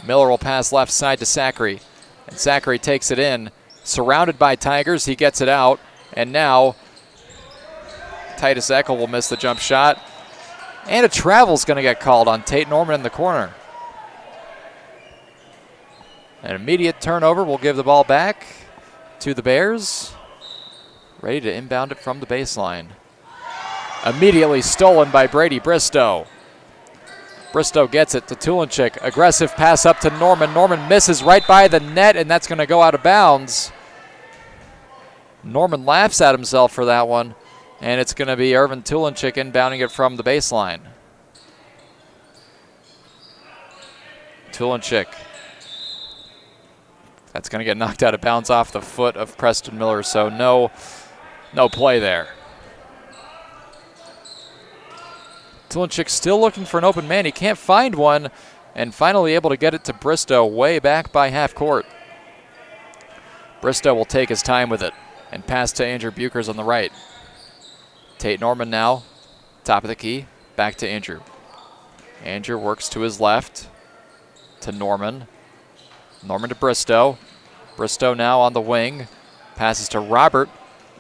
Miller will pass left side to Zachary, and Zachary takes it in. Surrounded by Tigers, he gets it out, and now Titus Eckel will miss the jump shot. And a travel's going to get called on Tate Norman in the corner. An immediate turnover will give the ball back to the Bears. Ready to inbound it from the baseline. Immediately stolen by Brady Bristow. Bristow gets it to Tulenchik. Aggressive pass up to Norman. Norman misses right by the net, and that's going to go out of bounds. Norman laughs at himself for that one. And it's going to be Irvin Tulenchik inbounding it from the baseline. Tulenchik. That's going to get knocked out of bounds off the foot of Preston Miller, so no play there. Tulenchik still looking for an open man. He can't find one, and finally able to get it to Bristow way back by half court. Bristow will take his time with it and pass to Andrew Buchers on the right. Tate Norman now, top of the key, back to Andrew. Andrew works to his left, to Norman. Norman to Bristow. Bristow now on the wing, passes to Robert.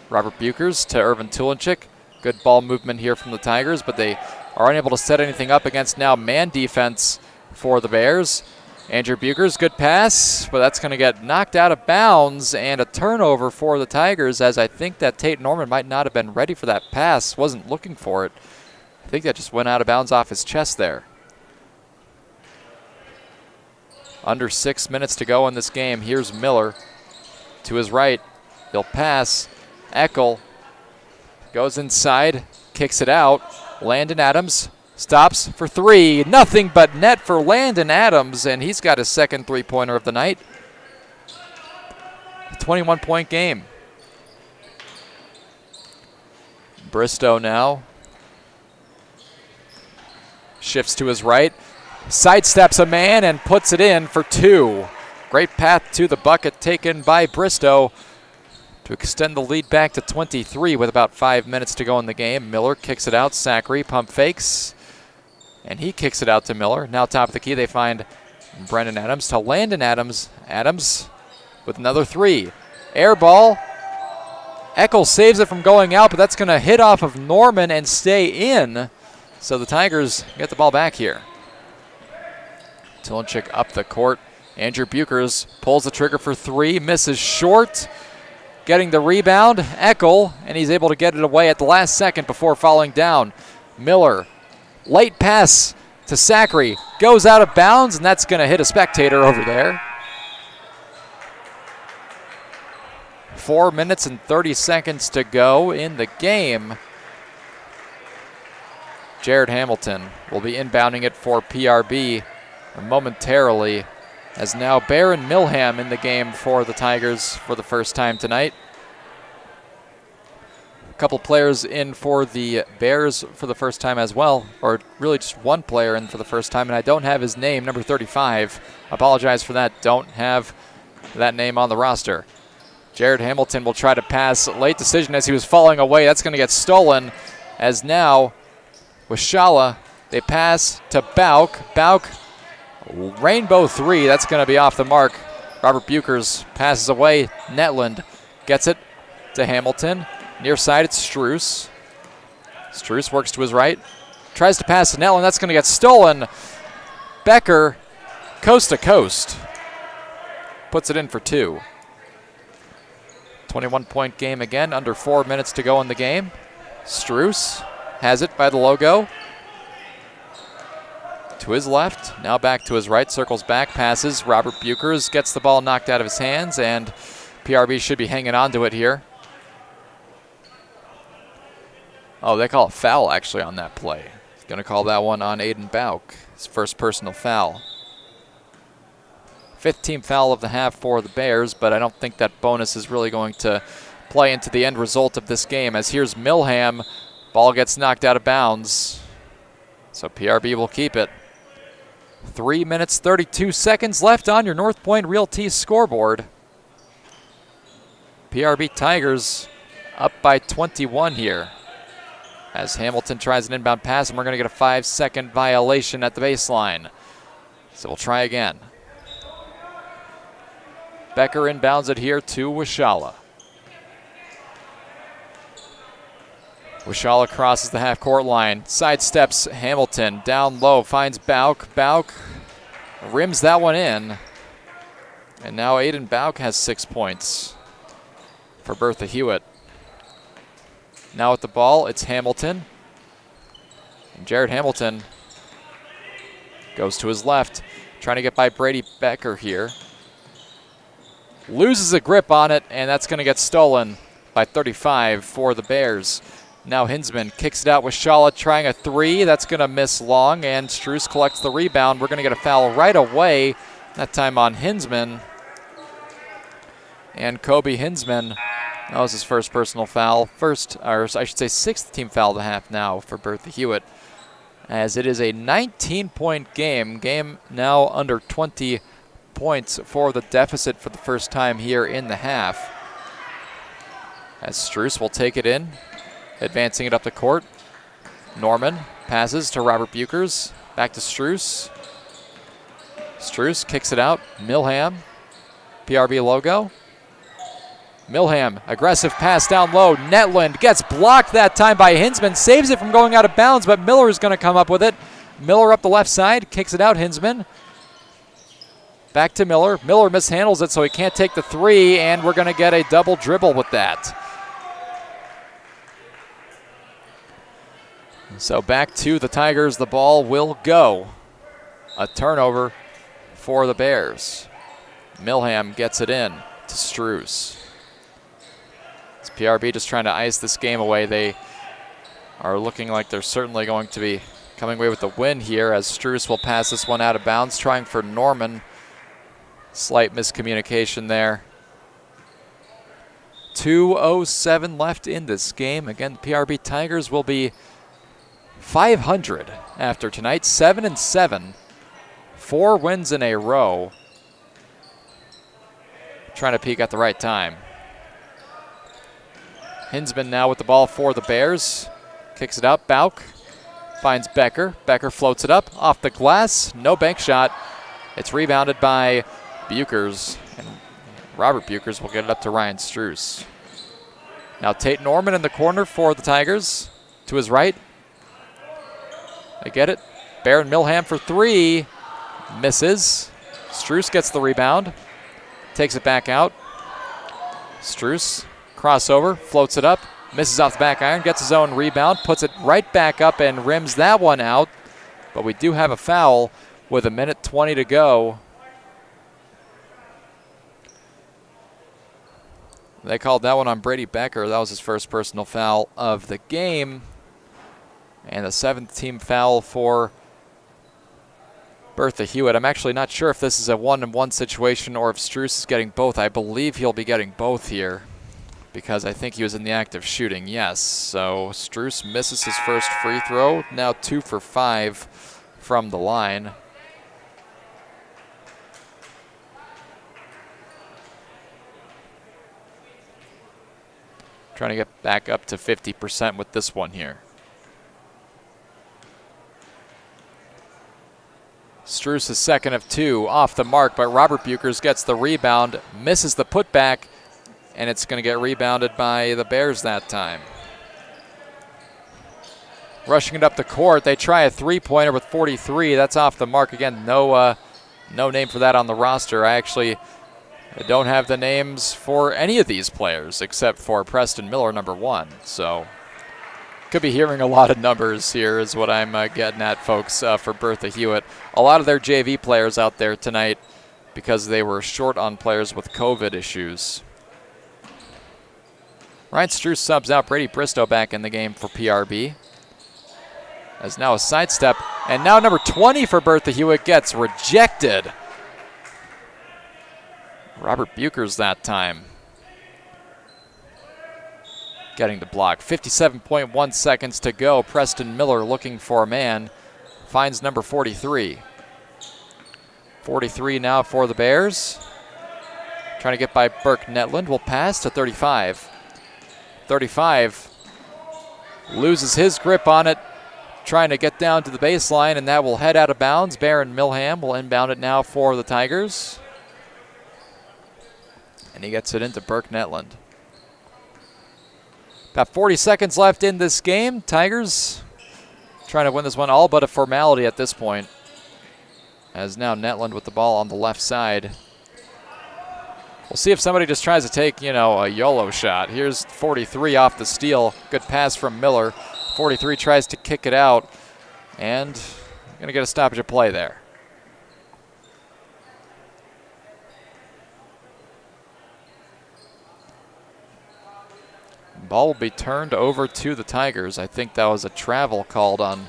Robert Buchers to Irvin Tulenchik. Good ball movement here from the Tigers, but they are unable to set anything up against now man defense for the Bears. Andrew Buchers, good pass, but that's going to get knocked out of bounds, and a turnover for the Tigers, as I think that Tate Norman might not have been ready for that pass, wasn't looking for it. I think that just went out of bounds off his chest there. Under 6 minutes to go in this game. Here's Miller to his right. He'll pass. Eckel goes inside, kicks it out. Landon Adams stops for three. Nothing but net for Landon Adams, and he's got his second three-pointer of the night. A 21-point game. Bristow now shifts to his right, sidesteps a man and puts it in for two. Great path to the bucket taken by Bristow to extend the lead back to 23 with about 5 minutes to go in the game. Miller kicks it out. Zachary pump fakes, and he kicks it out to Miller. Now top of the key, they find Brendan Adams to Landon Adams. Adams with another three. Air ball. Eckel saves it from going out, but that's going to hit off of Norman and stay in. So the Tigers get the ball back here. Tulenchik up the court. Andrew Buchers pulls the trigger for three, misses short. Getting the rebound, Eckel, and he's able to get it away at the last second before falling down. Miller, late pass to Zachary, goes out of bounds, and that's going to hit a spectator over there. 4 minutes and 30 seconds to go in the game. Jared Hamilton will be inbounding it for PRB. momentarily, as now Baron Milham in the game for the Tigers for the first time tonight. A couple players in for the Bears for the first time as well, or really just one player in for the first time, and I don't have his name, number 35. Apologize for that, don't have that name on the roster. Jared Hamilton will try to pass. Late decision as he was falling away. That's going to get stolen, as now Wishala, they pass to Bauk. Bauk, rainbow three. That's going to be off the mark. Robert Bukers passes away. Netland gets it to Hamilton. Near side, it's Struess. Struess works to his right. Tries to pass to Netland. That's going to get stolen. Becker, coast to coast. Puts it in for 2. 21-point game again, under 4 minutes to go in the game. Struess has it by the logo. To his left, now back to his right, circles back, passes. Robert Bukers gets the ball knocked out of his hands, and PRB should be hanging on to it here. Oh, they call a foul actually on that play. Going to call that one on Aiden Bauk, his first personal foul. 5th team foul of the half for the Bears, but I don't think that bonus is really going to play into the end result of this game, as here's Milham. Ball gets knocked out of bounds, so PRB will keep it. 3 minutes, 32 seconds left on your North Point Realty scoreboard. PRB Tigers up by 21 here, as Hamilton tries an inbound pass, and we're going to get a 5-second violation at the baseline. So we'll try again. Becker inbounds it here to Wishala. Wishala crosses the half-court line, sidesteps Hamilton, down low, finds Bauk. Bauk rims that one in. And now Aiden Bauk has 6 points for Bertha-Hewitt. Now with the ball, it's Hamilton. And Jared Hamilton goes to his left, trying to get by Brady Becker here. Loses a grip on it, and that's going to get stolen by 35 for the Bears. Now Hinsman kicks it out with Shala trying a 3. That's going to miss long, and Struess collects the rebound. We're going to get a foul right away, that time on Hinsman. And Kobe Hinsman, that was his first personal foul. First, or I should say 6th team foul of the half now for Bertha-Hewitt, as it is a 19-point game. Game now under 20 points for the deficit for the first time here in the half. As Struess will take it in, advancing it up the court. Norman passes to Robert Bukers, back to Struess. Struess kicks it out. Milham, PRB logo. Milham, aggressive pass down low. Netland gets blocked that time by Hinsman, saves it from going out of bounds, but Miller is going to come up with it. Miller up the left side, kicks it out. Hinsman. Back to Miller. Miller mishandles it, so he can't take the 3, and we're going to get a double dribble with that. So back to the Tigers. The ball will go. A turnover for the Bears. Milham gets it in to Struess. It's PRB just trying to ice this game away. They are looking like they're certainly going to be coming away with the win here, as Struess will pass this one out of bounds, trying for Norman. Slight miscommunication there. 2:07 left in this game. Again, the PRB Tigers will be 500 after tonight, 7-7. 4 wins in a row. Trying to peak at the right time. Hinsman now with the ball for the Bears. Kicks it out. Bauk finds Becker. Becker floats it up off the glass. No bank shot. It's rebounded by Bukers, and Robert Bukers will get it up to Ryan Struess. Now Tate Norman in the corner for the Tigers. To his right. They get it. Baron Milham for 3. Misses. Struess gets the rebound. Takes it back out. Struess, crossover, floats it up. Misses off the back iron, gets his own rebound, puts it right back up and rims that one out. But we do have a foul with 1:20 to go. They called that one on Brady Becker. That was his first personal foul of the game. And the 7th team foul for Bertha-Hewitt. I'm actually not sure if this is a 1-on-1 situation or if Struess is getting both. I believe he'll be getting both here because I think he was in the act of shooting. Yes, so Struess misses his first free throw. Now 2 for 5 from the line. Trying to get back up to 50% with this one here. Struess is second of 2, off the mark, but Robert Buchers gets the rebound, misses the putback, and it's going to get rebounded by the Bears that time. Rushing it up the court, they try a three-pointer with 43. That's off the mark. Again, no name for that on the roster. I don't have the names for any of these players except for Preston Miller, number 1. So could be hearing a lot of numbers here is what I'm getting at, folks, for Bertha-Hewitt. A lot of their JV players out there tonight because they were short on players with COVID issues. Ryan Struess subs out. Brady Bristow back in the game for PRB. As now a sidestep. And now number 20 for Bertha-Hewitt gets rejected. Robert Buchers that time getting the block. 57.1 seconds to go. Preston Miller looking for a man. Finds number 43. 43 now for the Bears. Trying to get by Burke Netland. Will pass to 35. 35 loses his grip on it. Trying to get down to the baseline, and that will head out of bounds. Baron Milham will inbound it now for the Tigers. And he gets it into Burke Netland. About 40 seconds left in this game. Tigers trying to win this one all but a formality at this point. As now Netland with the ball on the left side. We'll see if somebody just tries to take, a YOLO shot. Here's 43 off the steal. Good pass from Miller. 43 tries to kick it out. And going to get a stoppage of play there. Ball will be turned over to the Tigers. I think that was a travel called on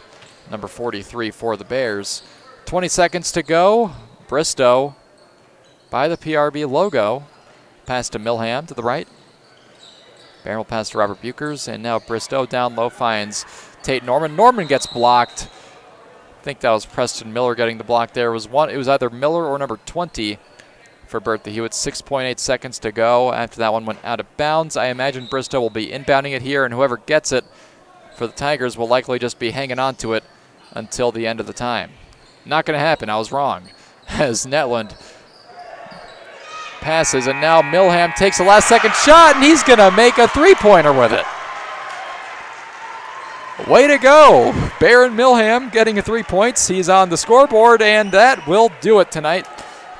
number 43 for the Bears. 20 seconds to go. Bristow by the PRB logo. Pass to Milham to the right. Barron will pass to Robert Buchers, and now Bristow down low finds Tate Norman. Norman gets blocked. I think that was Preston Miller getting the block there. It was either Miller or number 20 for Bertha-Hewitt. 6.8 seconds to go after that one went out of bounds. I imagine Bristow will be inbounding it here, and whoever gets it for the Tigers will likely just be hanging on to it until the end of the time. Not going to happen. I was wrong. As Netland passes, and now Milham takes a last-second shot, and he's going to make a three-pointer with it. Way to go. Baron Milham getting a 3 points. He's on the scoreboard, and that will do it tonight.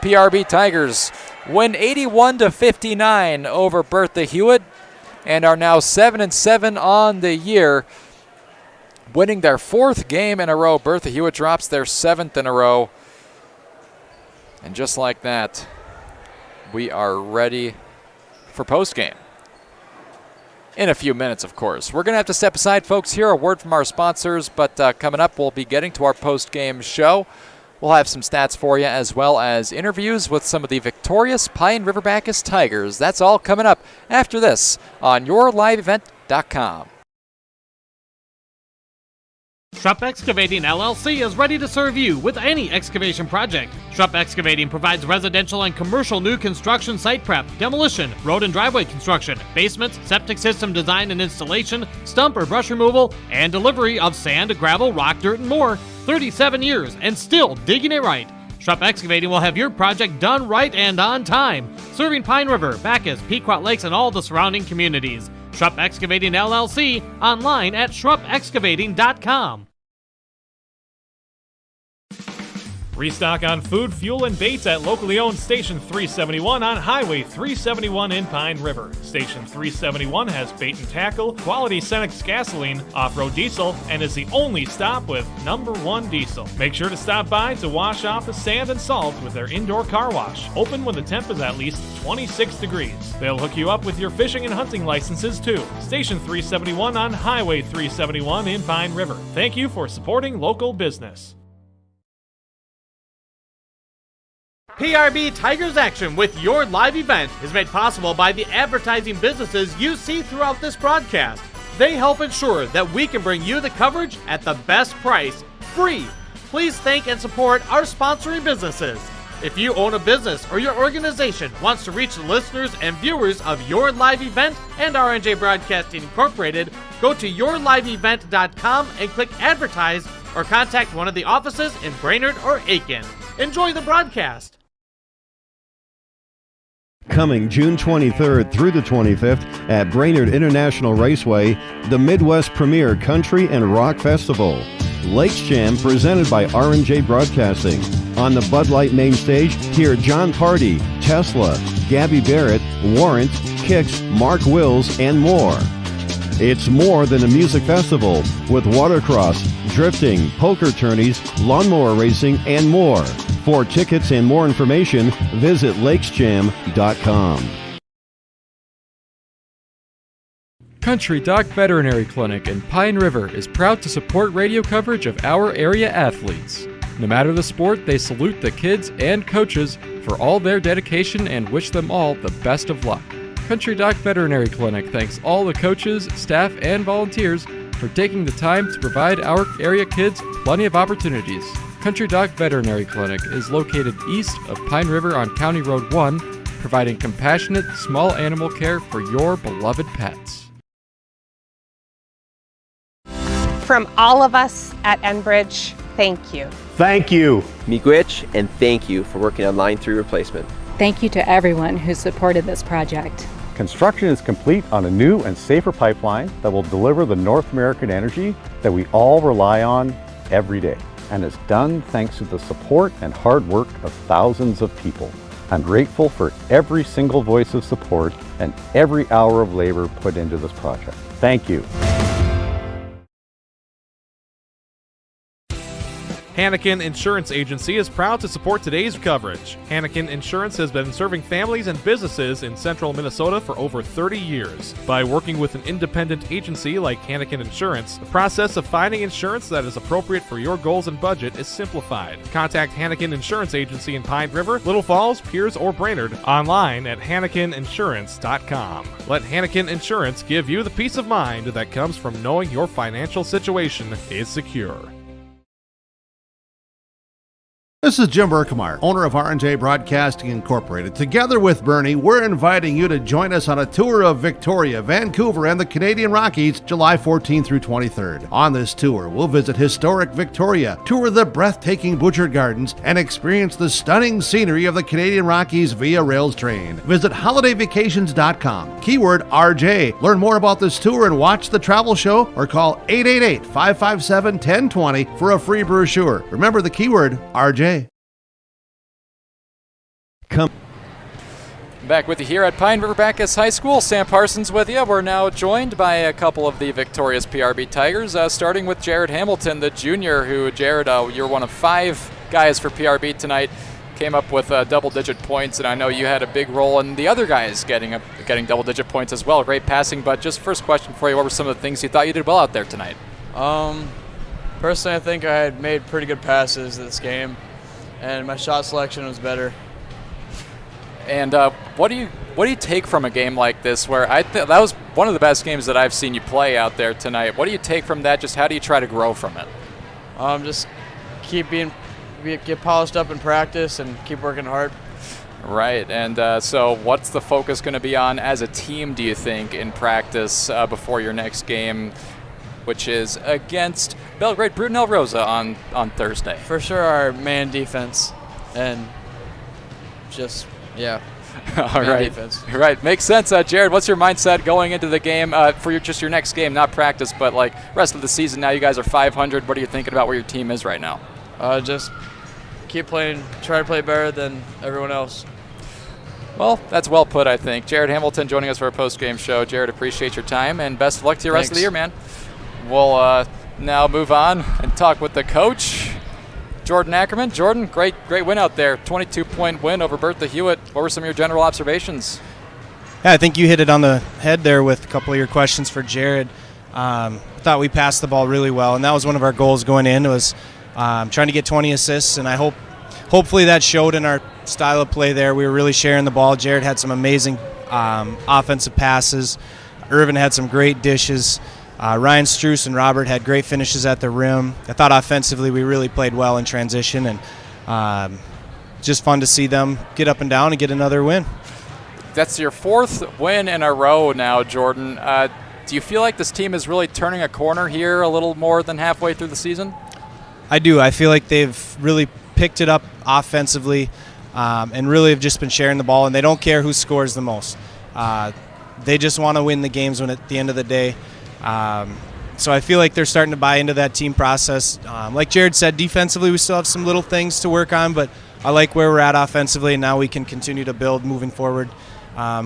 PRB Tigers win 81-59 over Bertha-Hewitt and are now 7-7 on the year, winning their 4th game in a row. Bertha-Hewitt drops their 7th in a row. And just like that, we are ready for postgame. In a few minutes, of course. We're going to have to step aside, folks, here. A word from our sponsors, but coming up, we'll be getting to our postgame show. We'll have some stats for you, as well as interviews with some of the victorious Pine River-Backus Tigers. That's all coming up after this on YourLiveEvent.com. Schrupp Excavating LLC is ready to serve you with any excavation project. Schrupp Excavating provides residential and commercial new construction site prep, demolition, road and driveway construction, basements, septic system design and installation, stump or brush removal, and delivery of sand, gravel, rock, dirt, and more. 37 years and still digging it right. Schrupp Excavating will have your project done right and on time, serving Pine River, Backus, Pequot Lakes, and all the surrounding communities. Schrupp Excavating LLC, online at schruppexcavating.com. Restock on food, fuel, and baits at locally owned Station 371 on Highway 371 in Pine River. Station 371 has bait and tackle, quality Cenex gasoline, off-road diesel, and is the only stop with #1 diesel. Make sure to stop by to wash off the sand and salt with their indoor car wash, open when the temp is at least 26 degrees. They'll hook you up with your fishing and hunting licenses too. Station 371 on Highway 371 in Pine River. Thank you for supporting local business. PRB Tigers action with your live event is made possible by the advertising businesses you see throughout this broadcast. They help ensure that we can bring you the coverage at the best price, free. Please thank and support our sponsoring businesses. If you own a business or your organization wants to reach the listeners and viewers of your live event and RNJ Broadcasting Incorporated, go to yourliveevent.com and click advertise or contact one of the offices in Brainerd or Aiken. Enjoy the broadcast. Coming June 23rd through the 25th at Brainerd International Raceway, the Midwest Premier Country and Rock Festival. Lakes Jam presented by R&J Broadcasting. On the Bud Light main stage, hear John Party, Tesla, Gabby Barrett, Warrant, Kix, Mark Wills, and more. It's more than a music festival with watercross, drifting, poker tourneys, lawnmower racing, and more. For tickets and more information, visit lakesjam.com. Country Doc Veterinary Clinic in Pine River is proud to support radio coverage of our area athletes. No matter the sport, they salute the kids and coaches for all their dedication and wish them all the best of luck. Country Doc Veterinary Clinic thanks all the coaches, staff, and volunteers for taking the time to provide our area kids plenty of opportunities. Country Doc Veterinary Clinic is located east of Pine River on County Road 1, providing compassionate, small animal care for your beloved pets. From all of us at Enbridge, thank you. Thank you. Miigwech, and thank you for working on Line 3 replacement. Thank you to everyone who supported this project. Construction is complete on a new and safer pipeline that will deliver the North American energy that we all rely on every day. And is done thanks to the support and hard work of thousands of people. I'm grateful for every single voice of support and every hour of labor put into this project. Thank you. Hannikin Insurance Agency is proud to support today's coverage. Hannikin Insurance has been serving families and businesses in central Minnesota for over 30 years. By working with an independent agency like Hannikin Insurance, the process of finding insurance that is appropriate for your goals and budget is simplified. Contact Hannikin Insurance Agency in Pine River, Little Falls, Pierce, or Brainerd online at HannikinInsurance.com. Let Hannikin Insurance give you the peace of mind that comes from knowing your financial situation is secure. This is Jim Berkmeyer, owner of R&J Broadcasting Incorporated. Together with Bernie, we're inviting you to join us on a tour of Victoria, Vancouver, and the Canadian Rockies, July 14th through 23rd. On this tour, we'll visit historic Victoria, tour the breathtaking Butchert Gardens, and experience the stunning scenery of the Canadian Rockies via rails train. Visit holidayvacations.com, keyword RJ. Learn more about this tour and watch the travel show, or call 888-557-1020 for a free brochure. Remember the keyword RJ. Back with you here at Pine River-Backus High School. Sam Parsons with you. We're now joined by a couple of the victorious PRB Tigers, starting with Jared Hamilton, the junior, who, Jared, you're one of 5 guys for PRB tonight. Came up with double-digit points, and I know you had a big role in the other guys getting double-digit points as well. Great passing, but just first question for you, what were some of the things you thought you did well out there tonight? Personally, I think I had made pretty good passes this game, and my shot selection was better. And what do you take from a game like this, where that was one of the best games that I've seen you play out there tonight? What do you take from that? Just how do you try to grow from it? Just get polished up in practice and keep working hard. Right, and so what's the focus going to be on as a team, do you think, in practice before your next game, which is against Belgrade Brunel Rosa on Thursday? For sure, our man defense, and just, yeah. All right. Defense. Right. Makes sense. Jared, what's your mindset going into the game for your next game, not practice, but like rest of the season? Now you guys are 500. What are you thinking about where your team is right now? Just keep playing, try to play better than everyone else. Well, that's well put, I think. Jared Hamilton joining us for a post-game show. Jared, appreciate your time, and best of luck to you the rest of the year, man. We'll now move on and talk with the coach, Jordan Ackerman. Jordan, great win out there. 22-point win over Bertha-Hewitt. What were some of your general observations? Yeah, I think you hit it on the head there with a couple of your questions for Jared. I thought we passed the ball really well, and that was one of our goals going in, was trying to get 20 assists, and hopefully that showed in our style of play there. We were really sharing the ball. Jared had some amazing offensive passes. Irvin had some great dishes. Ryan Struess and Robert had great finishes at the rim. I thought offensively we really played well in transition, and just fun to see them get up and down and get another win. That's your fourth win in a row now, Jordan. Do you feel like this team is really turning a corner here a little more than halfway through the season? I do. I feel like they've really picked it up offensively and really have just been sharing the ball, and they don't care who scores the most. They just want to win the games when at the end of the day. So I feel like they're starting to buy into that team process. Like Jared said, defensively we still have some little things to work on, but I like where we're at offensively, and now we can continue to build moving forward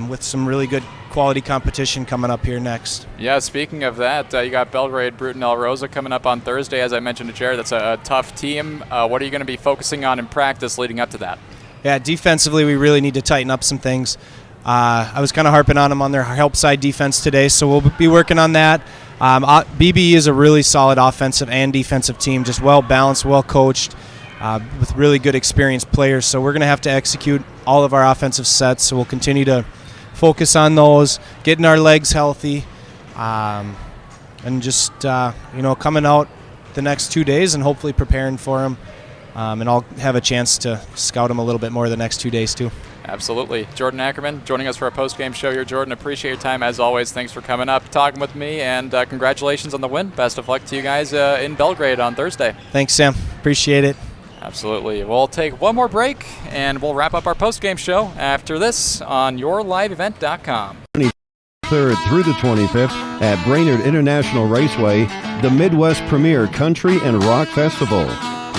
with some really good quality competition coming up here next. Yeah, speaking of that, you got Belgrade, Bruton, El Rosa coming up on Thursday. As I mentioned to Jared, that's a tough team. What are you going to be focusing on in practice leading up to that? Yeah, defensively we really need to tighten up some things. I was kind of harping on them on their help side defense today, so we'll be working on that. BBE is a really solid offensive and defensive team, just well balanced, well coached, with really good experienced players. So we're going to have to execute all of our offensive sets. So we'll continue to focus on those, getting our legs healthy, and just coming out the next 2 days and hopefully preparing for them. And I'll have a chance to scout them a little bit more the next 2 days too. Absolutely. Jordan Ackerman joining us for our post-game show here. Jordan, appreciate your time as always. Thanks for coming up, talking with me, and congratulations on the win. Best of luck to you guys in Belgrade on Thursday. Thanks, Sam. Appreciate it. Absolutely. We'll take one more break, and we'll wrap up our post-game show after this on yourliveevent.com. 23rd through the 25th at Brainerd International Raceway, the Midwest Premier Country and Rock Festival.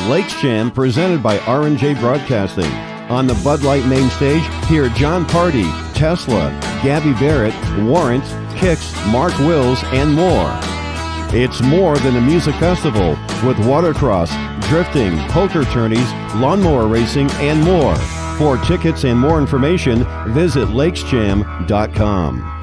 Lakes Jam presented by R&J Broadcasting. On the Bud Light main stage, hear John Party, Tesla, Gabby Barrett, Warrant, Kix, Mark Wills, and more. It's more than a music festival with watercross, drifting, poker tourneys, lawnmower racing, and more. For tickets and more information, visit lakesjam.com.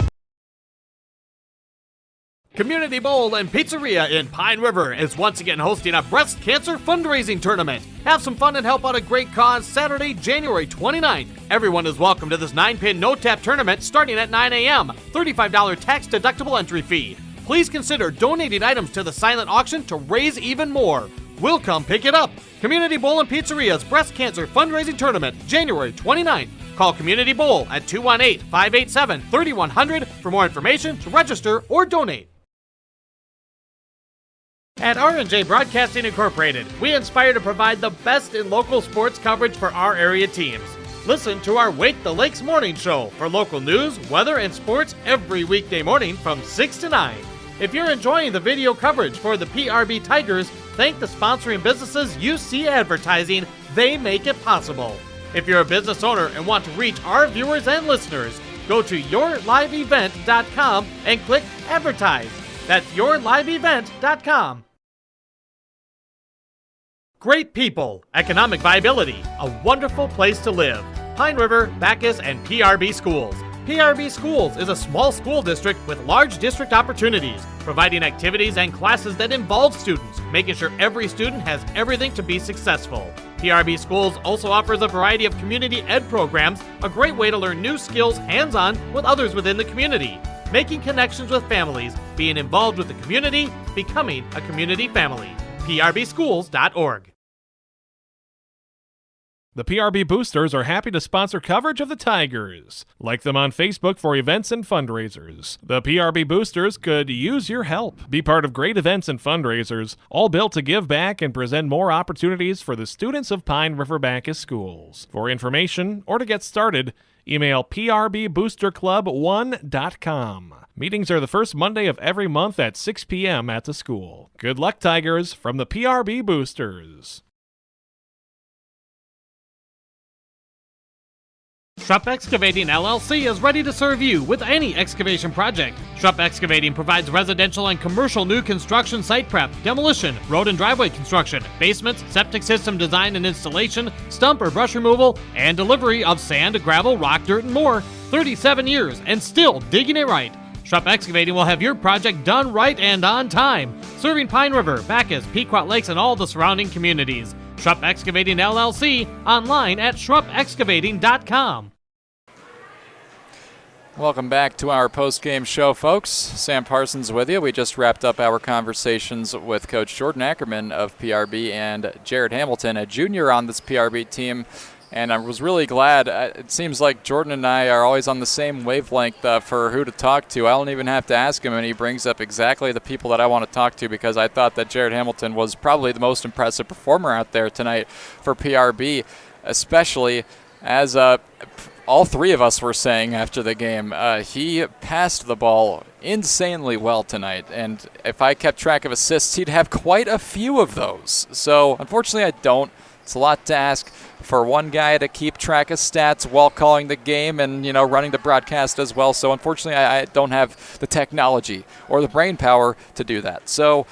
Community Bowl and Pizzeria in Pine River is once again hosting a breast cancer fundraising tournament. Have some fun and help out a great cause Saturday, January 29th. Everyone is welcome to this 9-pin no-tap tournament starting at 9 a.m. $35 tax-deductible entry fee. Please consider donating items to the silent auction to raise even more. We'll come pick it up. Community Bowl and Pizzeria's breast cancer fundraising tournament, January 29th. Call Community Bowl at 218-587-3100 for more information, to register, or donate. At R&J Broadcasting Incorporated, we aspire to provide the best in local sports coverage for our area teams. Listen to our Wake the Lakes morning show for local news, weather, and sports every weekday morning from 6 to 9. If you're enjoying the video coverage for the PRB Tigers, thank the sponsoring businesses you see advertising. They make it possible. If you're a business owner and want to reach our viewers and listeners, go to yourliveevent.com and click Advertise. That's yourliveevent.com. Great people, economic viability, a wonderful place to live. Pine River-Backus, and PRB Schools. PRB Schools is a small school district with large district opportunities, providing activities and classes that involve students, making sure every student has everything to be successful. PRB Schools also offers a variety of community ed programs, a great way to learn new skills hands-on with others within the community, making connections with families, being involved with the community, becoming a community family. PRBschools.org. The PRB Boosters are happy to sponsor coverage of the Tigers. Like them on Facebook for events and fundraisers. The PRB Boosters could use your help. Be part of great events and fundraisers, all built to give back and present more opportunities for the students of Pine River-Backus schools. For information or to get started, email prboosterclub1.com. Meetings are the first Monday of every month at 6 p.m. at the school. Good luck, Tigers, from the PRB Boosters. Schrupp Excavating LLC is ready to serve you with any excavation project. Schrupp Excavating provides residential and commercial new construction site prep, demolition, road and driveway construction, basements, septic system design and installation, stump or brush removal, and delivery of sand, gravel, rock, dirt, and more. 37 years and still digging it right. Schrupp Excavating will have your project done right and on time, serving Pine River, Backus, Pequot Lakes, and all the surrounding communities. Schrupp Excavating LLC, online at schruppexcavating.com. Welcome back to our post-game show, folks. Sam Parsons with you. We just wrapped up our conversations with Coach Jordan Ackerman of PRB and Jared Hamilton, a junior on this PRB team. And I was really glad. It seems like Jordan and I are always on the same wavelength for who to talk to. I don't even have to ask him, and he brings up exactly the people that I want to talk to, because I thought that Jared Hamilton was probably the most impressive performer out there tonight for PRB, especially as all three of us were saying after the game. He passed the ball insanely well tonight, and if I kept track of assists, he'd have quite a few of those. So unfortunately I don't. It's a lot to ask for one guy to keep track of stats while calling the game and, running the broadcast as well. So unfortunately I don't have the technology or the brain power to do that. So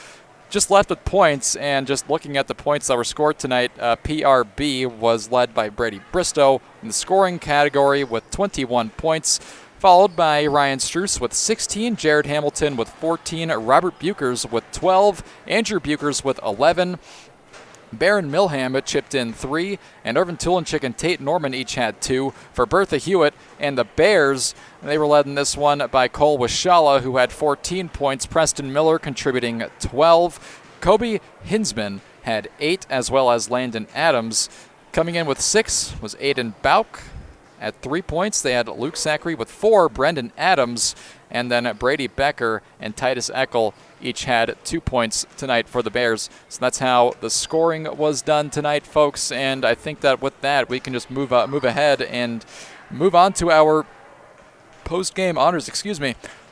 just left with points, and just looking at the points that were scored tonight, PRB was led by Brady Bristow in the scoring category with 21 points, followed by Ryan Struess with 16, Jared Hamilton with 14, Robert Bukers with 12, Andrew Bukers with 11, Baron Milham chipped in 3, and Irvin Tulenchik and Tate Norman each had 2. For Bertha-Hewitt and the Bears, they were led in this one by Cole Wishala, who had 14 points, Preston Miller contributing 12. Kobe Hinsman had 8, as well as Landon Adams. Coming in with 6 was Aiden Bauk at 3 points. They had Luke Zachary with 4, Brendan Adams, and then Brady Becker and Titus Eckel each had 2 points tonight for the Bears. So that's how the scoring was done tonight, folks. And I think that with that, we can just move ahead and move on to our post-game honors.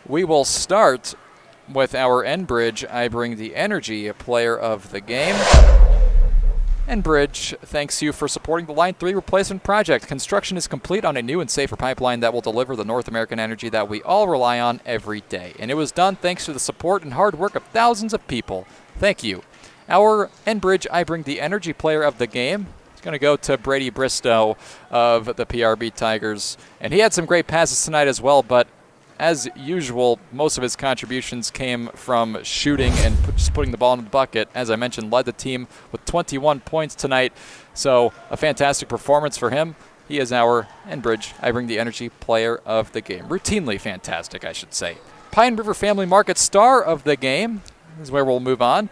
We will start with our Enbridge I Bring the Energy player of the game. Enbridge thanks you for supporting the Line 3 replacement project. Construction is complete on a new and safer pipeline that will deliver the North American energy that we all rely on every day. And it was done thanks to the support and hard work of thousands of people. Thank you. Our Enbridge I Bring the Energy player of the game is going to go to Brady Bristow of the PRB Tigers. And he had some great passes tonight as well, but as usual, most of his contributions came from shooting and just putting the ball in the bucket. As I mentioned, led the team with 21 points tonight. So a fantastic performance for him. He is our Enbridge I Bring the Energy player of the game. Routinely fantastic, I should say. Pine River Family Market star of the game is where we'll move on.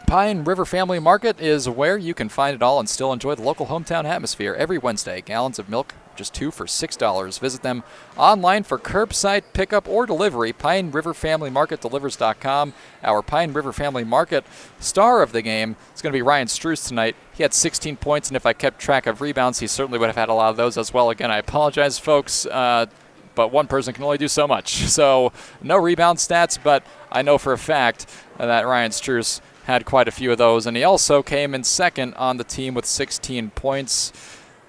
Pine River Family Market is where you can find it all and still enjoy the local hometown atmosphere. Every Wednesday, gallons of milk, just 2 for $6. Visit them online for curbside pickup or delivery. PineRiverFamilyMarketDelivers.com. Our Pine River Family Market star of the game is going to be Ryan Struess tonight. He had 16 points, and if I kept track of rebounds, he certainly would have had a lot of those as well. Again, I apologize, folks, but one person can only do so much. So no rebound stats, but I know for a fact that Ryan Struess had quite a few of those, and he also came in second on the team with 16 points.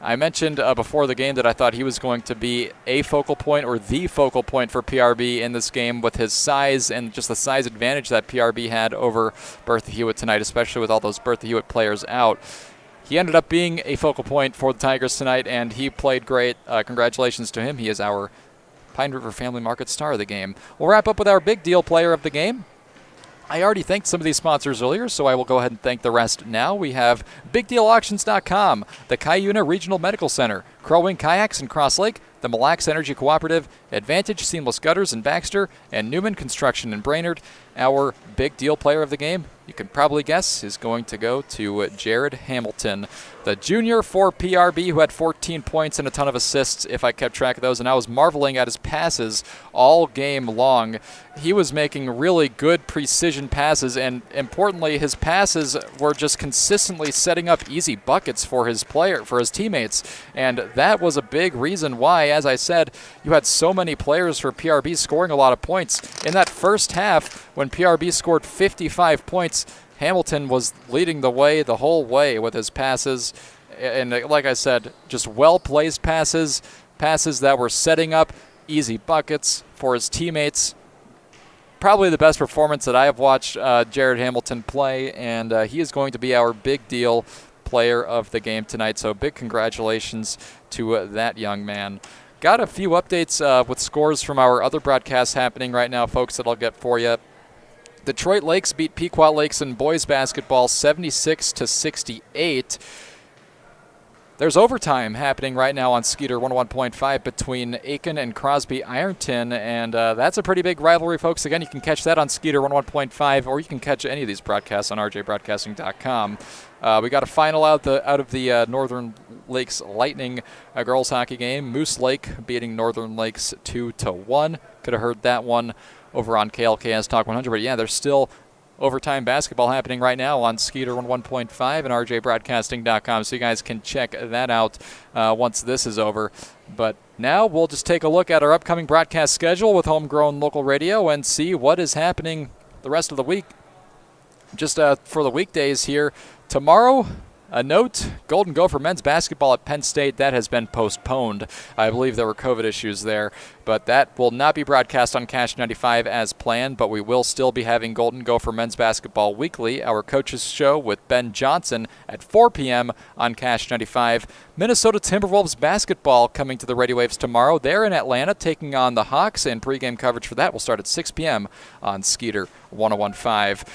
I mentioned before the game that I thought he was going to be a focal point or the focal point for PRB in this game with his size and just the size advantage that PRB had over Bertha-Hewitt tonight, especially with all those Bertha-Hewitt players out. He ended up being a focal point for the Tigers tonight, and he played great. Congratulations to him. He is our Pine River Family Market star of the game. We'll wrap up with our big deal player of the game. I already thanked some of these sponsors earlier, so I will go ahead and thank the rest now. We have BigDealAuctions.com, the Cuyuna Regional Medical Center, Crow Wing Kayaks in Cross Lake, the Mille Lacs Energy Cooperative, Advantage Seamless Gutters in Baxter, and Newman Construction in Brainerd. Our big deal player of the game, you can probably guess, is going to go to Jared Hamilton, the junior for PRB, who had 14 points and a ton of assists, if I kept track of those, and I was marveling at his passes all game long. He was making really good precision passes, and importantly, his passes were just consistently setting up easy buckets for his teammates, and that was a big reason why, as I said, you had so many players for PRB scoring a lot of points. In that first half, when PRB scored 55 points, Hamilton was leading the way the whole way with his passes. And like I said, just well-placed passes that were setting up easy buckets for his teammates. Probably the best performance that I have watched Jared Hamilton play, and he is going to be our big deal player of the game tonight. So big congratulations to that young man. Got a few updates with scores from our other broadcasts happening right now, folks, that I'll get for you. Detroit Lakes beat Pequot Lakes in boys basketball 76-68. There's overtime happening right now on Skeeter 101.5 between Aiken and Crosby Ironton, and that's a pretty big rivalry, folks. Again, you can catch that on Skeeter 101.5, or you can catch any of these broadcasts on rjbroadcasting.com. We got a final out of the Northern Lakes Lightning girls hockey game. Moose Lake beating Northern Lakes 2-1. Could have heard that one over on KLKS Talk 100, but yeah, there's still overtime basketball happening right now on Skeeter 101.5 and rjbroadcasting.com, so you guys can check that out once this is over. But now we'll just take a look at our upcoming broadcast schedule with Homegrown Local Radio and see what is happening the rest of the week. Just for the weekdays here, tomorrow, a note, Golden Gopher men's basketball at Penn State, that has been postponed. I believe there were COVID issues there, but that will not be broadcast on Cash 95 as planned, but we will still be having Golden Gopher men's basketball weekly, our coaches show with Ben Johnson at 4 p.m. on Cash 95. Minnesota Timberwolves basketball coming to the Radio Waves tomorrow. They're in Atlanta taking on the Hawks, and pregame coverage for that will start at 6 p.m. on Skeeter 101.5.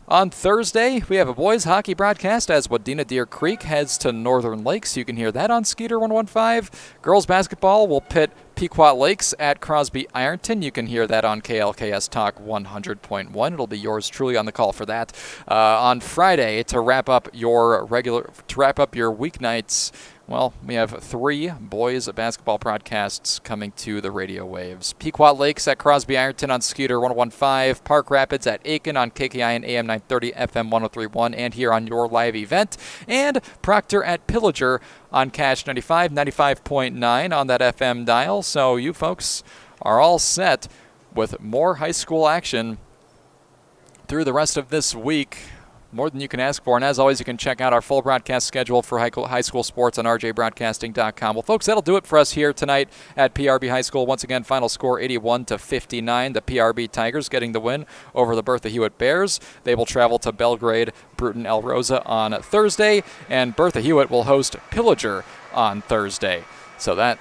On Thursday, we have a boys hockey broadcast as Wadena Deer Creek heads to Northern Lakes. You can hear that on Skeeter 101.5. Girls basketball will pit Pequot Lakes at Crosby Ironton. You can hear that on KLKS Talk 100.1. It'll be yours truly on the call for that. On Friday, to wrap up your weeknights, well, we have 3 boys basketball broadcasts coming to the radio waves. Pequot Lakes at Crosby Ironton on Skeeter 101.5, Park Rapids at Aiken on KKI and AM 930, FM 103.1, and here on your live event, and Proctor at Pillager on Cash 95, 95.9 on that FM dial. So you folks are all set with more high school action through the rest of this week. More than you can ask for. And as always, you can check out our full broadcast schedule for high school sports on rjbroadcasting.com. Well, folks, that'll do it for us here tonight at PRB High School. Once again, final score 81-59. The PRB Tigers getting the win over the Bertha-Hewitt Bears. They will travel to Belgrade, Bruton, El Rosa on Thursday, and Bertha-Hewitt will host Pillager on Thursday. So that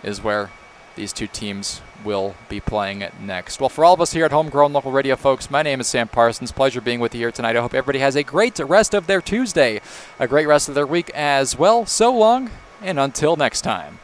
is where these two teams will be playing next. Well, for all of us here at Homegrown Local Radio, folks, my name is Sam Parsons. Pleasure being with you here tonight. I hope everybody has a great rest of their Tuesday, a great rest of their week as well. So long, and until next time.